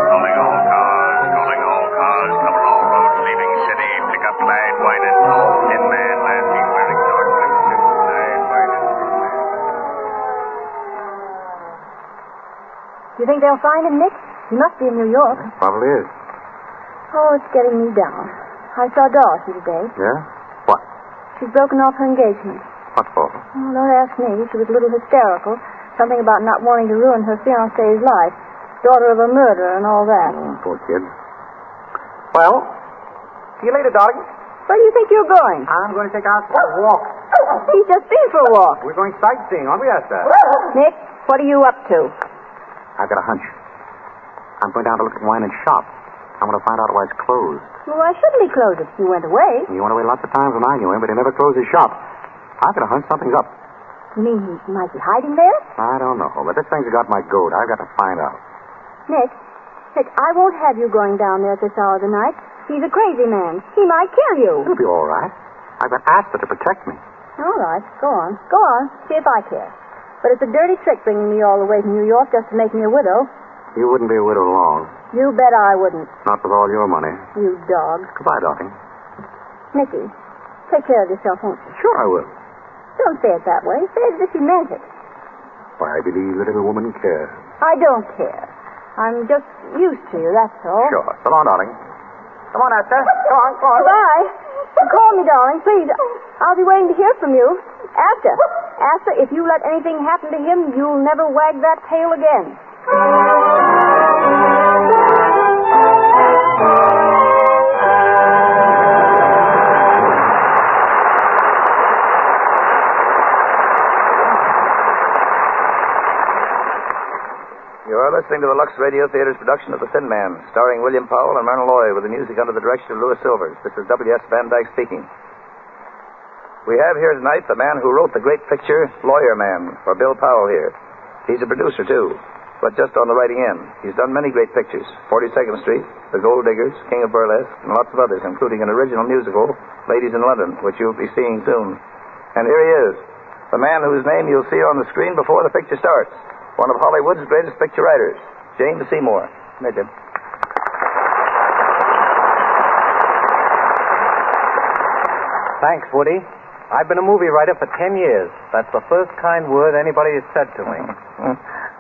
Calling all cars, cover all roads leaving city. Pick up Clyde Wynant, tall, thin man, last seen wearing dark blue suit. Clyde Wynant. Do you think they'll find him, Nick? He must be in New York. Probably is. Oh, it's getting me down. I saw Dorothy today. Yeah? What? She's broken off her engagement. What for? Oh, don't ask me. She was a little hysterical. Something about not wanting to ruin her fiancé's life. Daughter of a murderer and all that. Oh, poor kid. Well, see you later, darling. Where do you think you're going? I'm going to take out for a walk. He's just been for a walk. We're going sightseeing, aren't we, Esther? Nick, what are you up to? I've got a hunch. I'm going down to look at Wynant's shop. I want to find out why it's closed. Well, why shouldn't he close it? He went away. He went away lots of times when I knew him, but he never closed his shop. I've got a hunch something's up. You mean he might be hiding there? I don't know, but this thing's got my goat. I've got to find out. Nick, I won't have you going down there at this hour of the night. He's a crazy man. He might kill you. It'll be all right. I've got Asta to protect me. All right, go on. Go on. See if I care. But it's a dirty trick bringing me all the way from New York just to make me a widow. You wouldn't be a widow long. You bet I wouldn't. Not with all your money. You dog. Goodbye, darling. Nicky, take care of yourself, won't you? Sure I will. Don't say it that way. Say it as if you meant it. Why, I believe the little woman cares. I don't care. I'm just used to you, that's all. Sure. So long, darling. Come on, Asta. Go on, go on. Goodbye. Call me, darling, please. I'll be waiting to hear from you. Asta, if you let anything happen to him, you'll never wag that tail again. You're listening to the Lux Radio Theater's production of The Thin Man, starring William Powell and Myrna Loy, with the music under the direction of Louis Silvers. This is W.S. Van Dyke speaking. We have here tonight the man who wrote the great picture, Lawyer Man, for Bill Powell here. He's a producer, too, but just on the writing end. He's done many great pictures, 42nd Street, The Gold Diggers, King of Burlesque, and lots of others, including an original musical, Ladies in London, which you'll be seeing soon. And here he is, the man whose name you'll see on the screen before the picture starts. One of Hollywood's greatest picture writers, James Seymour. Come here, Jim. Thanks, Woody. I've been a movie writer for 10 years. That's the first kind word anybody has said to me.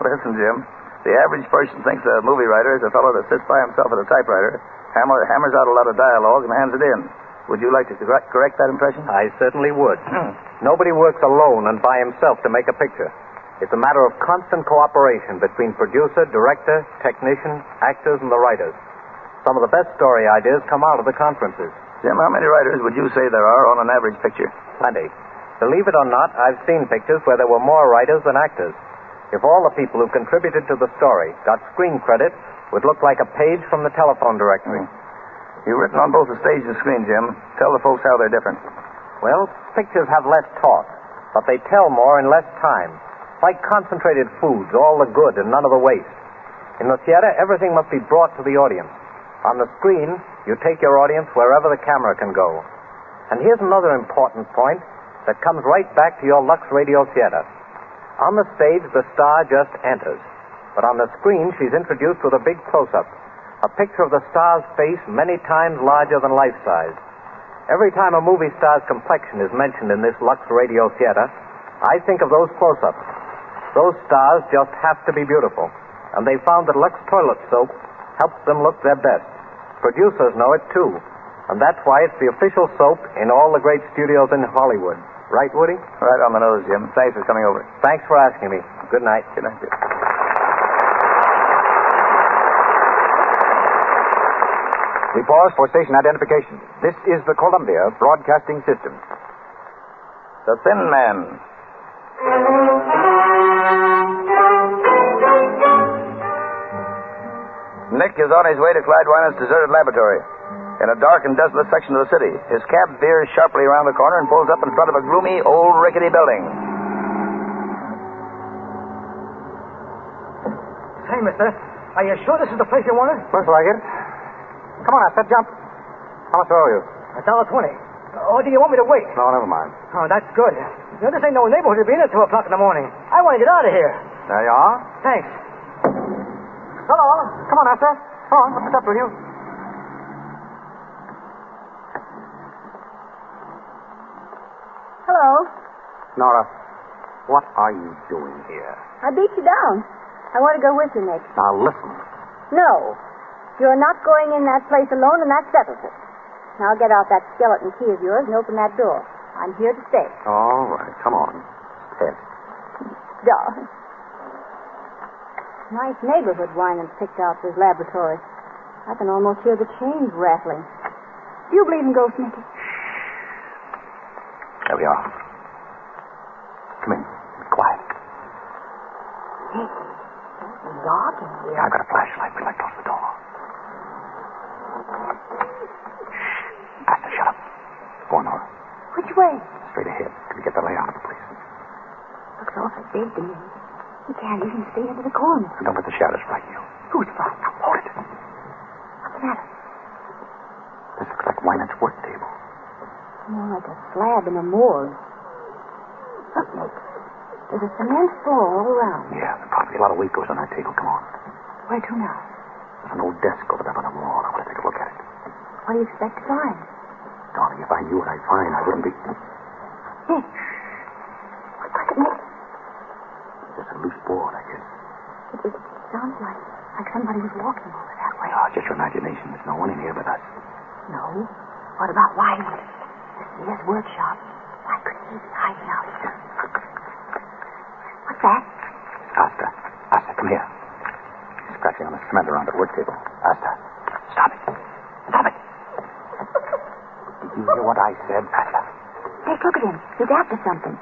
Listen, Jim, the average person thinks a movie writer is a fellow that sits by himself at a typewriter, hammers out a lot of dialogue, and hands it in. Would you like to correct that impression? I certainly would. Nobody works alone and by himself to make a picture. It's a matter of constant cooperation between producer, director, technician, actors, and the writers. Some of the best story ideas come out of the conferences. Jim, how many writers would you say there are on an average picture? Plenty. Believe it or not, I've seen pictures where there were more writers than actors. If all the people who contributed to the story got screen credit, it would look like a page from the telephone directory. You've written on both the stage and screen, Jim. Tell the folks how they're different. Well, pictures have less talk, but they tell more in less time. Like concentrated foods, all the good and none of the waste. In the theater, everything must be brought to the audience. On the screen, you take your audience wherever the camera can go. And here's another important point that comes right back to your Lux Radio Theater. On the stage, the star just enters. But on the screen, she's introduced with a big close-up. A picture of the star's face many times larger than life-size. Every time a movie star's complexion is mentioned in this Lux Radio Theater, I think of those close-ups. Those stars just have to be beautiful. And they found that Lux toilet soap helps them look their best. Producers know it, too. And that's why it's the official soap in all the great studios in Hollywood. Right, Woody? Right on the nose, Jim. Thanks for coming over. Thanks for asking me. Good night. Good night, Jim. We pause for station identification. This is the Columbia Broadcasting System. The Thin Man. Nick is on his way to Clyde Winans' deserted laboratory in a dark and desolate section of the city. His cab veers sharply around the corner and pulls up in front of a gloomy, old, rickety building. Hey, mister, are you sure this is the place you wanted? Looks like it. Come on, Asta, jump. How much owe you? $1.20. Or do you want me to wait? No, never mind. Oh, that's good. You know, this ain't no neighborhood to be in at 2 o'clock in the morning. I want to get out of here. There you are. Thanks. So long. Come on, Asta. Come on, what's up with you? Hello. Nora, what are you doing here? I beat you down. I want to go with you, Nick. Now, listen. No. You're not going in that place alone, and that settles it. Now get out that skeleton key of yours and open that door. I'm here to stay. All right, come on. Ted. Darling. Nice neighborhood Winans picked out for his laboratory. I can almost hear the chains rattling. Do you believe in ghosts, Nicky? There we are. Come in. Quiet. Nick, it's dark in here. I've got a flashlight. We'd like to close the door. Asta, shut up. Go on, Nora. Which way? Straight ahead. Till we get the layout of the place. Looks awfully big to me. You can't even see into the corners. And don't let the shadows frighten you. Who's frightened? Hold it. What's that? This looks like Winans' work table. More like a slab in a morgue. Look, Nick. There's a cement floor all around. Yeah, there's probably a lot of weight goes on that table. Come on. Where to now? There's an old desk over there on the wall. I want to take a look at it. What do you expect to find? Darling, if I knew what I'd find, I wouldn't be... Nick. What's that, Nick? There's a loose board, I guess. It sounds like somebody was walking over that way. Oh, just your imagination. There's no one in here but us. No. What about Wyman? This is his workshop. Why couldn't he be hiding out here? What's that? Asta. Asta, come here. He's scratching on the cement around the work table. Asta. Stop it. Stop it. Did you hear what I said, Asta? Nick, look at him. He's after something.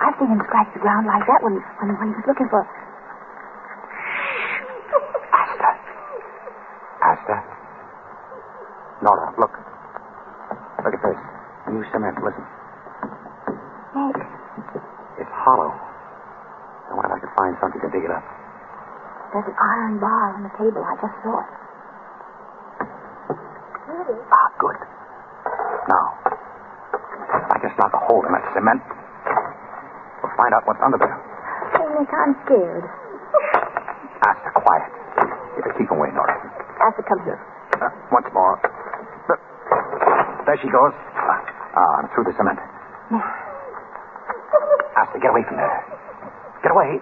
I've seen him scratch the ground like that when he was looking for... Asta. Asta. Nora, look. Look at this. New cement. Listen. Nick. It's hollow. I wonder if I could find something to dig it up. There's an iron bar on the table. I just saw it. Here it is. Ah, good. Now, if I just knock a hole in that cement, we'll find out what's under there. Hey, Nick, I'm scared. Asta, quiet. Get the key away, Nora. Asta, come here. Once more. Look. There she goes. I'm through the cement. Nick. Asta, get away from there. Get away.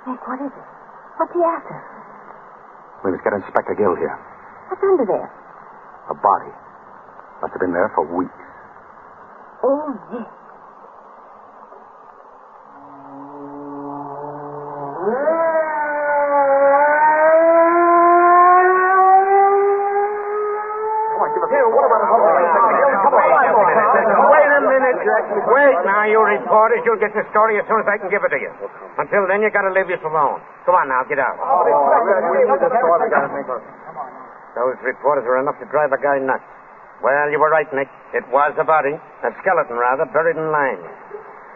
Nick, what is it? What's he after? We must get Inspector Gill here. What's under there? A body. Must have been there for weeks. Oh, Nick. Wait now, you reporters. You'll get the story as soon as I can give it to you. Until then, you gotta leave this alone. Come on now, get out. Those reporters are enough to drive a guy nuts. Well, you were right, Nick. It was a body. A skeleton, rather, buried in lime.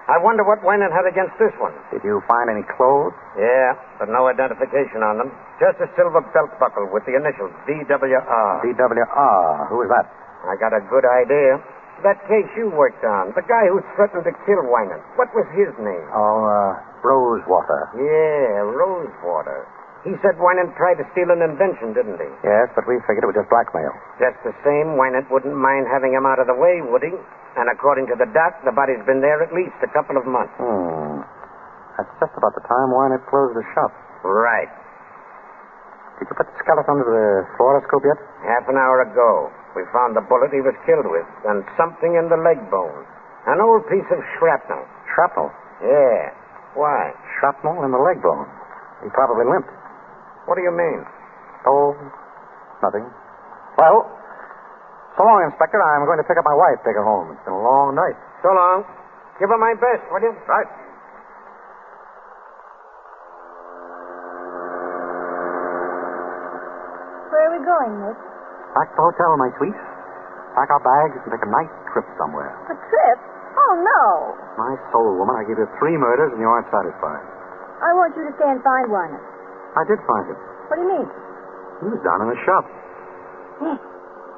I wonder what Wynant had against this one. Did you find any clothes? Yeah, but no identification on them. Just a silver belt buckle with the initials DWR. DWR. Who is that? I got a good idea. That case you worked on, the guy who threatened to kill Wynant. What was his name? Oh, Rosewater. Yeah, Rosewater. He said Wynant tried to steal an invention, didn't he? Yes, but we figured it was just blackmail. Just the same, Wynant wouldn't mind having him out of the way, would he? And according to the doc, the body's been there at least a couple of months. That's just about the time Wynant closed the shop. Right. Did you put the skeleton under the fluoroscope yet? Half an hour ago, we found the bullet he was killed with and something in the leg bone. An old piece of shrapnel. Shrapnel? Yeah. Why? Shrapnel in the leg bone. He probably limped. What do you mean? Oh, nothing. Well, so long, Inspector. I'm going to pick up my wife, take her home. It's been a long night. So long. Give her my best, will you? Right. Where are we going, Nick? Back to the hotel, my sweet. Pack our bags and take a nice trip somewhere. A trip? Oh, no. My soul, woman, I gave you 3 murders and you aren't satisfied. I want you to stay and find Wynant. I did find him. What do you mean? He was down in the shop. Nick.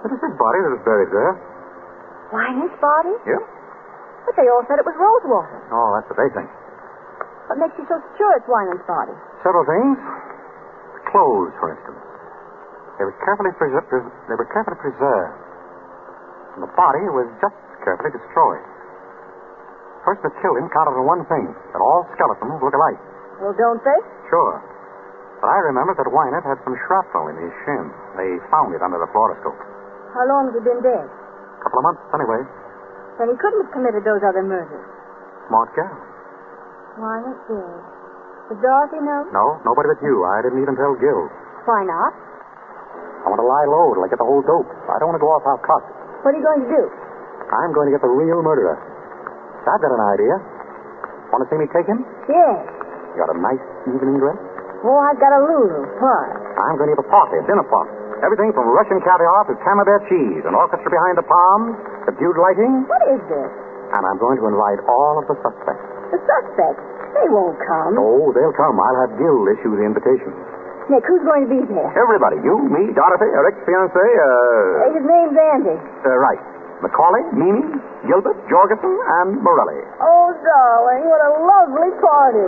It was his body that was buried there. Wynant's body? Yeah. But they all said it was Rosewater. Oh, that's what they think. What makes you so sure it's Wynant's body? Several things. The clothes, for instance. They were carefully preserved. And the body was just as carefully destroyed. The person that killed him counted on one thing, that all skeletons look alike. Well, don't they? Sure. But I remember that Wynant had some shrapnel in his shin. They found it under the fluoroscope. How long has he been dead? A couple of months, anyway. Then he couldn't have committed those other murders. Smart girl. Wynant dead. Does Dorothy know? No, nobody but you. I didn't even tell Gil. Why not? I want to lie low till I get the whole dope. I don't want to go off half-cocked. What are you going to do? I'm going to get the real murderer. I've got an idea. Want to see me take him? Yes. You got a nice evening dress? Oh, I've got a Lulu. What? I'm going to give a party, a dinner party. Everything from Russian caviar to camembert cheese, an orchestra behind the palms, subdued lighting. What is this? And I'm going to invite all of the suspects. The suspects? They won't come. Oh, they'll come. I'll have Gil issue the invitations. Nick, who's going to be there? Everybody. You, me, Dorothy, Eric's fiancé, His name's Andy. Right. Macaulay, Mimi, Gilbert, Jorgensen, and Morelli. Oh, darling, what a lovely party.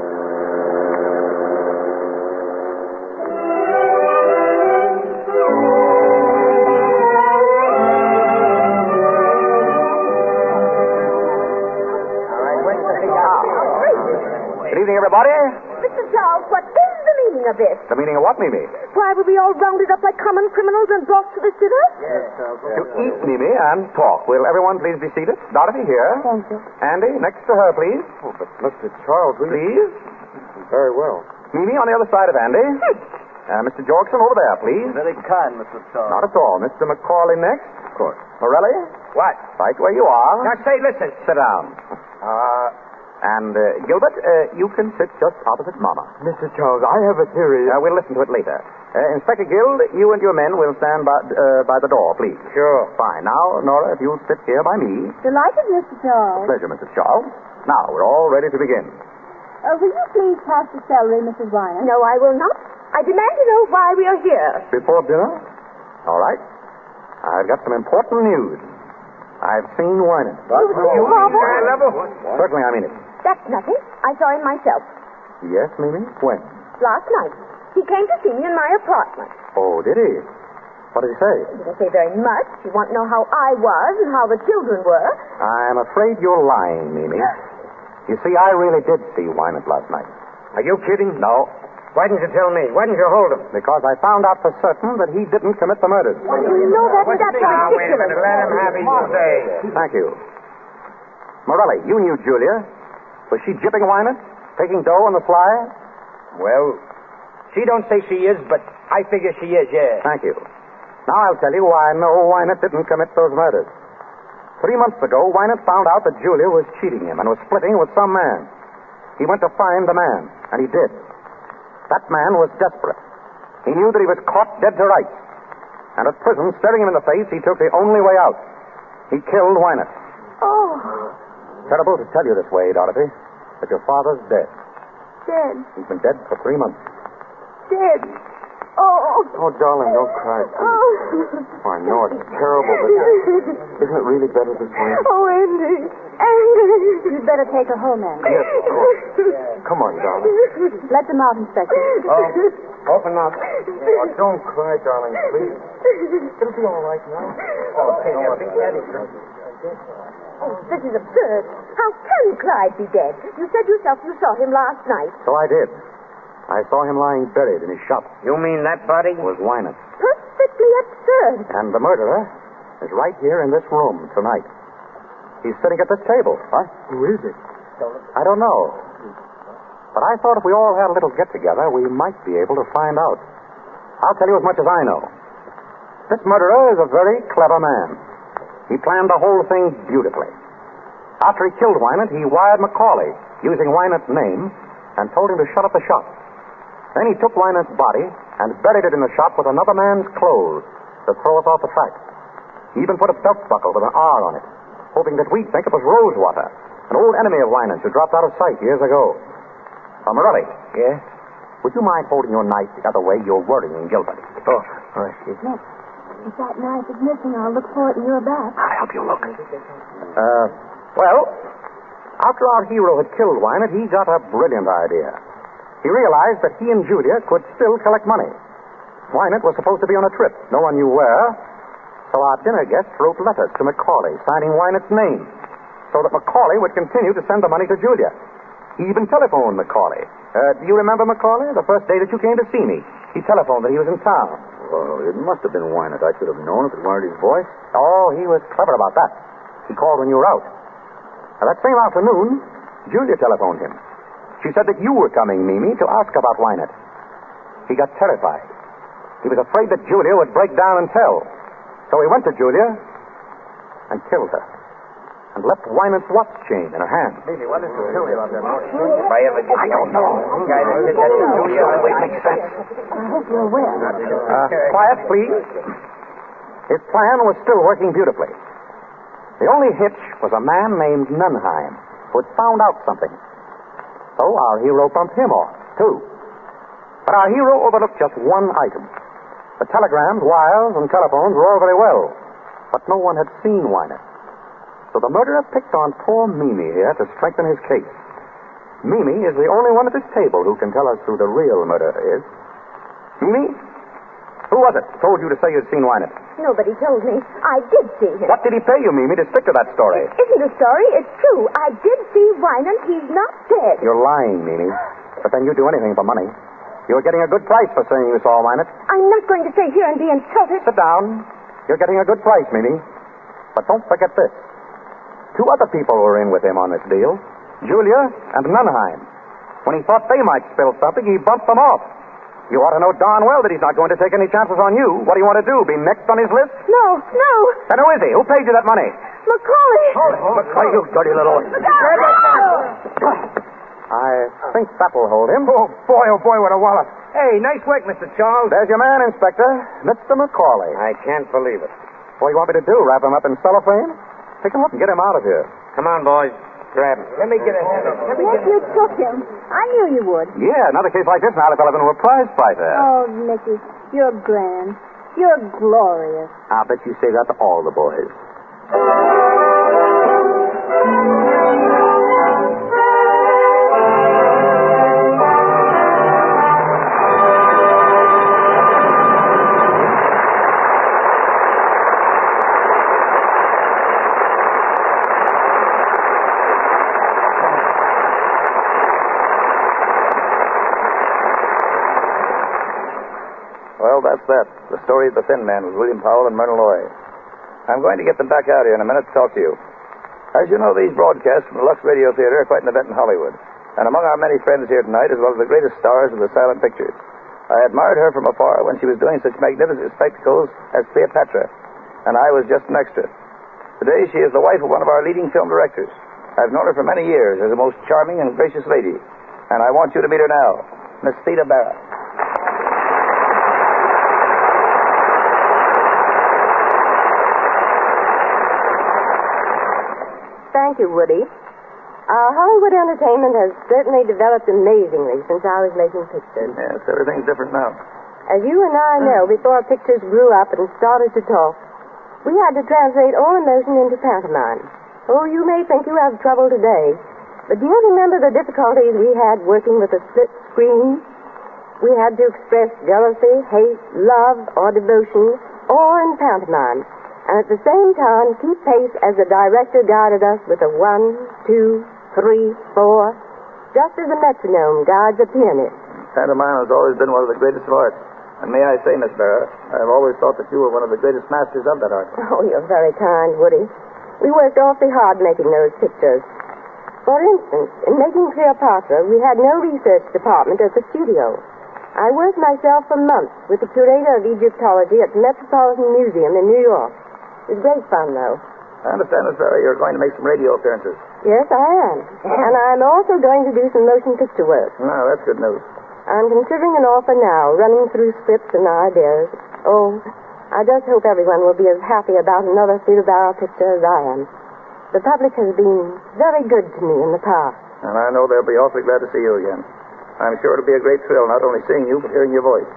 Good evening, everybody. Mr. Charles, what is the meaning of this? The meaning of what, Mimi? Why were we all rounded up like common criminals and brought to the sitter? To eat, Mimi, and talk. Will everyone please be seated? Dorothy here. Thank you. Andy, next to her, please. Oh, but Mr. Charles, Please. Very well. Mimi on the other side of Andy. Mr. Jorgensen over there, please. Very kind, Mr. Charles. Not at all. Mr. Macaulay next. Of course. Morelli? What? Right where you are. Now, say, listen. Sit down. And Gilbert, you can sit just opposite Mama. Mr. Charles, I have a theory. We'll listen to it later. Inspector Guild, you and your men will stand by the door, please. Sure. Fine. Now, Nora, if you'll sit here by me. Delighted, Mr. Charles. Pleasure, Mrs. Charles. Now, we're all ready to begin. Will you please pass the celery, Mrs. Wynant? No, I will not. I demand to know why we are here. Before dinner? All right. I've got some important news. I've seen Wynant. You, Papa? Certainly, I mean it. That's nothing. I saw him myself. Yes, Mimi? When? Last night. He came to see me in my apartment. Oh, did he? What did he say? He didn't say very much. He wanted to know how I was and how the children were. I'm afraid you're lying, Mimi. You see, I really did see Wynant last night. Are you kidding? No. Why didn't you tell me? Why didn't you hold him? Because I found out for certain that he didn't commit the murders. You know that's ridiculous. Now, wait a minute. Let him have his say. Thank you. Morelli, you knew Julia. Was she jipping Wynant? Taking dough on the sly? Well, she don't say she is, but I figure she is, yeah. Thank you. Now I'll tell you why I know Wynant didn't commit those murders. To 3 months ago, Wynant found out that Julia was cheating him and was splitting with some man. He went to find the man, and he did. That man was desperate. He knew that he was caught dead to rights. And at prison, staring him in the face, he took the only way out. He killed Wynant. Oh. Terrible to tell you this way, Dorothy, but your father's dead. Dead. He's been dead for 3 months. Dead. Oh. Oh, darling, don't cry, please. Oh, I know it's terrible, but isn't it really better this way? Oh, Andy. Andy. You'd better take her home, Andy. Yes, of course. Come on, darling. Let them out, Inspector. Oh, open up. Oh, don't cry, darling, please. It'll be all right now. Oh, This is absurd. How can Clyde be dead? You said yourself you saw him last night. So I did. I saw him lying buried in his shop. You mean that body? Was Wynant. Perfectly absurd. And the murderer is right here in this room tonight. He's sitting at this table. Huh? Who is it? I don't know. But I thought if we all had a little get-together, we might be able to find out. I'll tell you as much as I know. This murderer is a very clever man. He planned the whole thing beautifully. After he killed Wynant, he wired Macaulay, using Wynant's name, and told him to shut up the shop. Then he took Wynant's body and buried it in the shop with another man's clothes to throw us off the track. He even put a belt buckle with an R on it, hoping that we'd think it was Rosewater, an old enemy of Wynant's who dropped out of sight years ago. Morelli. Yes? Would you mind holding your knife the other way? You're worrying Gilbert. Oh, all right. Nick, if that knife is missing, I'll look for it in your bag. I'll help you look. Well, after our hero had killed Wynant, he got a brilliant idea. He realized that he and Julia could still collect money. Wynant was supposed to be on a trip. No one knew where. So our dinner guests wrote letters to Macaulay, signing Wynant's name, so that Macaulay would continue to send the money to Julia. He even telephoned Macaulay. Do you remember Macaulay? The first day that you came to see me. He telephoned that he was in town. Well, it must have been Wynant. I should have known if it weren't his voice. Oh, he was clever about that. He called when you were out. Now, that same afternoon, Julia telephoned him. She said that you were coming, Mimi, to ask about Wynant. He got terrified. He was afraid that Julia would break down and tell. So he went to Julia and killed her. And left Wynant's watch chain in her hand. Mimi, what did you tell me about that morning? If I ever get... I don't know. The guy that did that to Julia, It makes sense. I hope you're well. Quiet, please. His plan was still working beautifully. The only hitch was a man named Nunheim who had found out something. So our hero bumped him off, too. But our hero overlooked just one item. The telegrams, wires, and telephones were all very well, but no one had seen Wynant. So the murderer picked on poor Mimi here to strengthen his case. Mimi is the only one at this table who can tell us who the real murderer is. Mimi? Who was it told you to say you'd seen Wynant? Nobody told me. I did see him. What did he pay you, Mimi, to stick to that story? It isn't a story. It's true. I did see Wynant. He's not dead. You're lying, Mimi. But then you'd do anything for money. You're getting a good price for saying you saw Wynant. I'm not going to stay here and be insulted. Sit down. You're getting a good price, Mimi. But don't forget this. 2 other people were in with him on this deal. Julia and Nunheim. When he thought they might spill something, he bumped them off. You ought to know darn well that he's not going to take any chances on you. What do you want to do, be next on his list? No, no. Then who is he? Who paid you that money? Macaulay. Macaulay, you dirty little... I think that'll hold him. Oh, boy, what a wallop. Hey, nice work, Mr. Charles. There's your man, Inspector. Mr. Macaulay. I can't believe it. What do you want me to do, wrap him up in cellophane? Pick him up and get him out of here. Come on, boys. Grab him. Let me get a hand of him. Yes, you took him. I knew you would. Yeah, another case like this, and I'll have been a prize fighter. Oh, Nicky, you're grand. You're glorious. I'll bet you say that to all the boys. Well, that's that. The story of the Thin Man with William Powell and Myrna Loy. I'm going to get them back out here in a minute to talk to you. As you know, these broadcasts from the Lux Radio Theater are quite an event in Hollywood. And among our many friends here tonight, as well as the greatest stars of the silent pictures. I admired her from afar when she was doing such magnificent spectacles as Cleopatra, and I was just an extra. Today, she is the wife of one of our leading film directors. I've known her for many years as a most charming and gracious lady. And I want you to meet her now, Miss Theda Barra. Thank you, Woody. Our Hollywood entertainment has certainly developed amazingly since I was making pictures. Yes, everything's different now. As you and I know, before pictures grew up and started to talk, we had to translate all emotion into pantomime. Oh, you may think you have trouble today, but do you remember the difficulties we had working with a split screen? We had to express jealousy, hate, love, or devotion, all in pantomime, and at the same time keep pace as the director guided us with a 1, 2, 3, 4, just as a metronome guides a pianist. Pantomime has always been one of the greatest of arts. And may I say, Miss Barra, I've always thought that you were one of the greatest masters of that art. Oh, you're very kind, Woody. We worked awfully hard making those pictures. For instance, in making Cleopatra, we had no research department at the studio. I worked myself for months with the curator of Egyptology at the Metropolitan Museum in New York. It was great fun, though. I understand, Miss Barra, you're going to make some radio appearances. Yes, I am. And I'm also going to do some motion picture work. No, that's good news. I'm considering an offer now, running through scripts and ideas. Oh, I just hope everyone will be as happy about another Theda Barra picture as I am. The public has been very good to me in the past. And I know they'll be awfully glad to see you again. I'm sure it'll be a great thrill not only seeing you, but hearing your voice.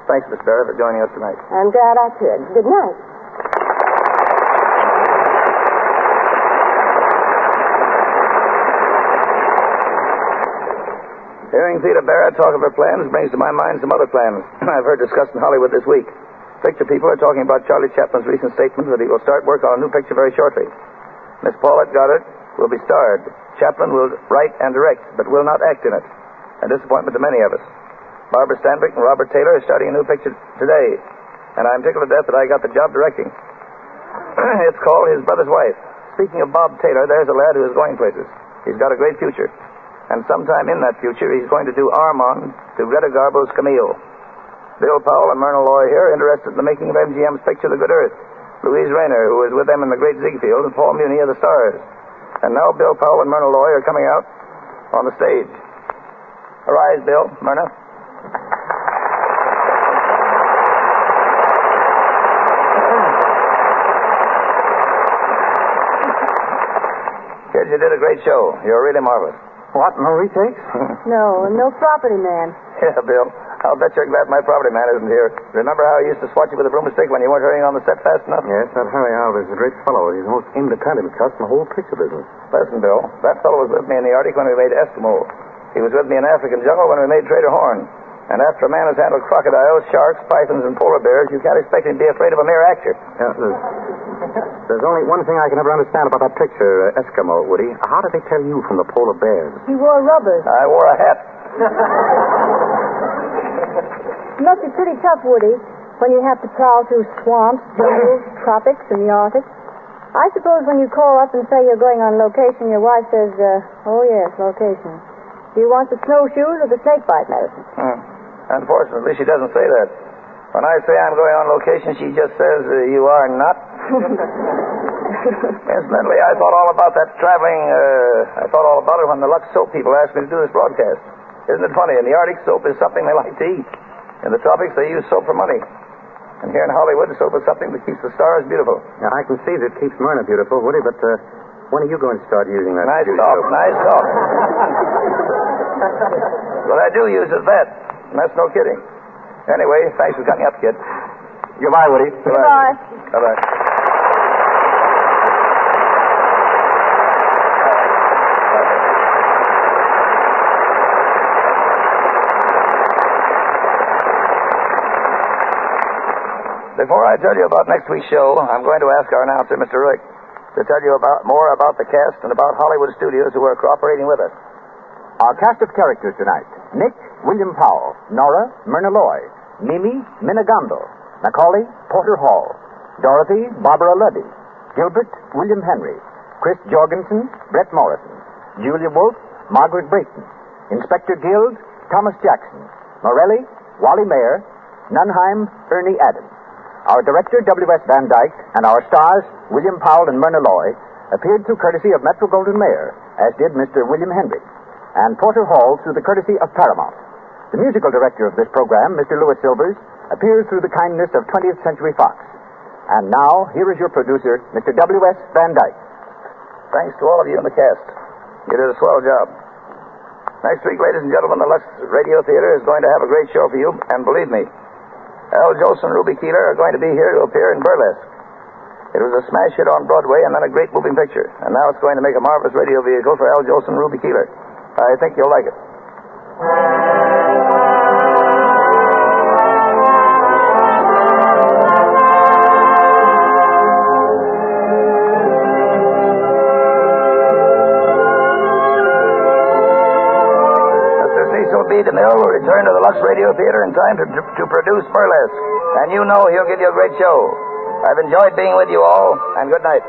Thanks, Miss Barra, for joining us tonight. I'm glad I could. Good night. Hearing Theda Barra talk of her plans brings to my mind some other plans I've heard discussed in Hollywood this week. Picture people are talking about Charlie Chaplin's recent statement that he will start work on a new picture very shortly. Miss Paulette Goddard will be starred. Chaplin will write and direct, but will not act in it. A disappointment to many of us. Barbara Stanwyck and Robert Taylor are starting a new picture today, and I'm tickled to death that I got the job directing. It's called His Brother's Wife. Speaking of Bob Taylor, there's a lad who is going places. He's got a great future. And sometime in that future, he's going to do Armand to Greta Garbo's Camille. Bill Powell and Myrna Loy here are interested in the making of MGM's picture The Good Earth. Louise Rayner, who is with them in The Great Ziegfeld, and Paul Muni are the stars. And now Bill Powell and Myrna Loy are coming out on the stage. Arise, Bill, Myrna. Kids, you did a great show. You're really marvelous. What, no retakes? No property man. Yeah, Bill. I'll bet you're glad my property man isn't here. Remember how he used to swat you with a broomstick when you weren't hurrying on the set fast enough? Yes, that Harry Alvarez is a great fellow. He's the most independent cut in the whole picture business. Listen, Bill, that fellow was with me in the Arctic when we made Eskimo. He was with me in African jungle when we made Trader Horn. And after a man has handled crocodiles, sharks, pythons, and polar bears, you can't expect him to be afraid of a mere actor. Yeah, there's only one thing I can never understand about that picture, Eskimo, Woody. How did they tell you from the polar bears? He wore rubbers. I wore a hat. It must be pretty tough, Woody, when you have to prowl through swamps, jungles, tropics, and the Arctic. I suppose when you call up and say you're going on location, your wife says, oh, yes, location. Do you want the snowshoes or the snakebite medicine? Unfortunately, she doesn't say that. When I say I'm going on location, she just says, you are not. Incidentally, I thought all about that traveling, I thought all about it when the Lux Soap people asked me to do this broadcast. Isn't it funny? In the Arctic, soap is something they like to eat. In the tropics, they use soap for money. And here in Hollywood, soap is something that keeps the stars beautiful. Now, I can see that it keeps Myrna beautiful, Woody, but when are you going to start using that? Nice talk, nice talk. What I do use is that. And that's no kidding. Anyway, thanks for coming up, kid. Goodbye, Woody. Goodbye. Bye-bye. Before I tell you about next week's show, I'm going to ask our announcer, Mr. Rick, to tell you more about the cast and about Hollywood studios who are cooperating with us. Our cast of characters tonight: Nick, William Powell; Nora, Myrna Loy; Mimi, Minna Gamble; Macaulay, Porter Hall; Dorothy, Barbara Luddy; Gilbert, William Henry; Chris Jorgensen, Brett Morrison; Julia Wolfe, Margaret Brayton; Inspector Guild, Thomas Jackson; Morelli, Wally Mayer; Nunheim, Ernie Adams. Our director, W.S. Van Dyke, and our stars, William Powell and Myrna Loy, appeared through courtesy of Metro-Goldwyn-Mayer, as did Mr. William Henry, and Porter Hall through the courtesy of Paramount. The musical director of this program, Mr. Louis Silvers, appears through the kindness of 20th Century Fox. And now, here is your producer, Mr. W.S. Van Dyke. Thanks to all of you in the cast. You did a swell job. Next week, ladies and gentlemen, the Lux Radio Theater is going to have a great show for you, and believe me, Al Jolson and Ruby Keeler are going to be here to appear in Burlesque. It was a smash hit on Broadway and then a great moving picture, and now it's going to make a marvelous radio vehicle for Al Jolson and Ruby Keeler. I think you'll like it. B. DeMille will return to the Lux Radio Theater in time to produce Burlesque. And you know he'll give you a great show. I've enjoyed being with you all, and good night.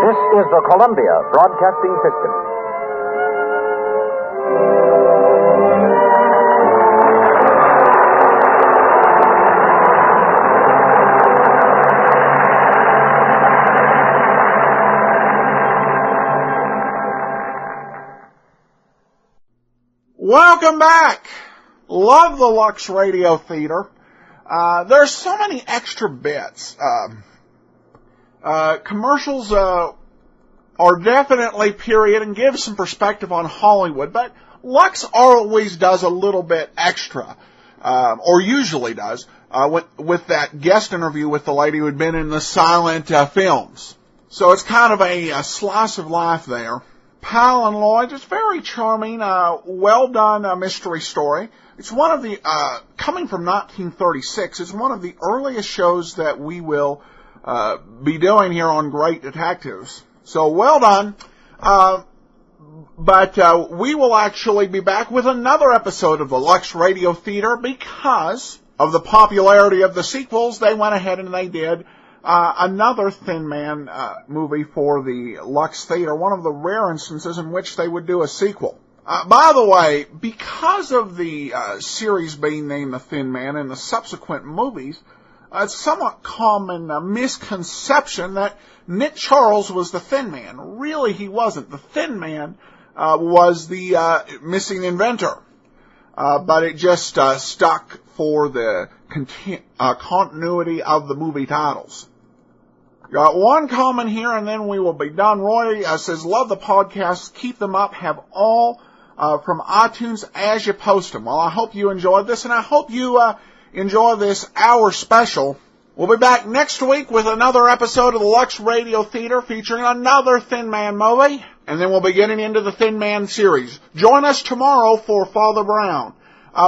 This is the Columbia Broadcasting System. Welcome back. Love the Lux Radio Theater. There's so many extra bits. Commercials are definitely period and give some perspective on Hollywood, but Lux always does a little bit extra, or usually does, with that guest interview with the lady who had been in the silent films. So it's kind of a slice of life there. Powell and Lloyd, just very charming, well done mystery story. It's one of the, coming from 1936, it's one of the earliest shows that we will be doing here on Great Detectives. So well done. But we will actually be back with another episode of the Lux Radio Theater because of the popularity of the sequels. They went ahead and they did another Thin Man movie for the Lux Theater, one of the rare instances in which they would do a sequel. By the way, because of the series being named The Thin Man and the subsequent movies, it's a somewhat common misconception that Nick Charles was the Thin Man. Really, he wasn't. The Thin Man was the missing inventor. But it just stuck for the continuity of the movie titles. Got one comment here, and then we will be done. Roy says, love the podcasts. Keep them up. Have all from iTunes as you post them. Well, I hope you enjoyed this, and I hope you enjoy this hour special. We'll be back next week with another episode of the Lux Radio Theater featuring another Thin Man movie, and then we'll be getting into the Thin Man series. Join us tomorrow for Father Brown.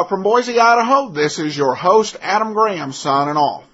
From Boise, Idaho, this is your host, Adam Graham, signing off.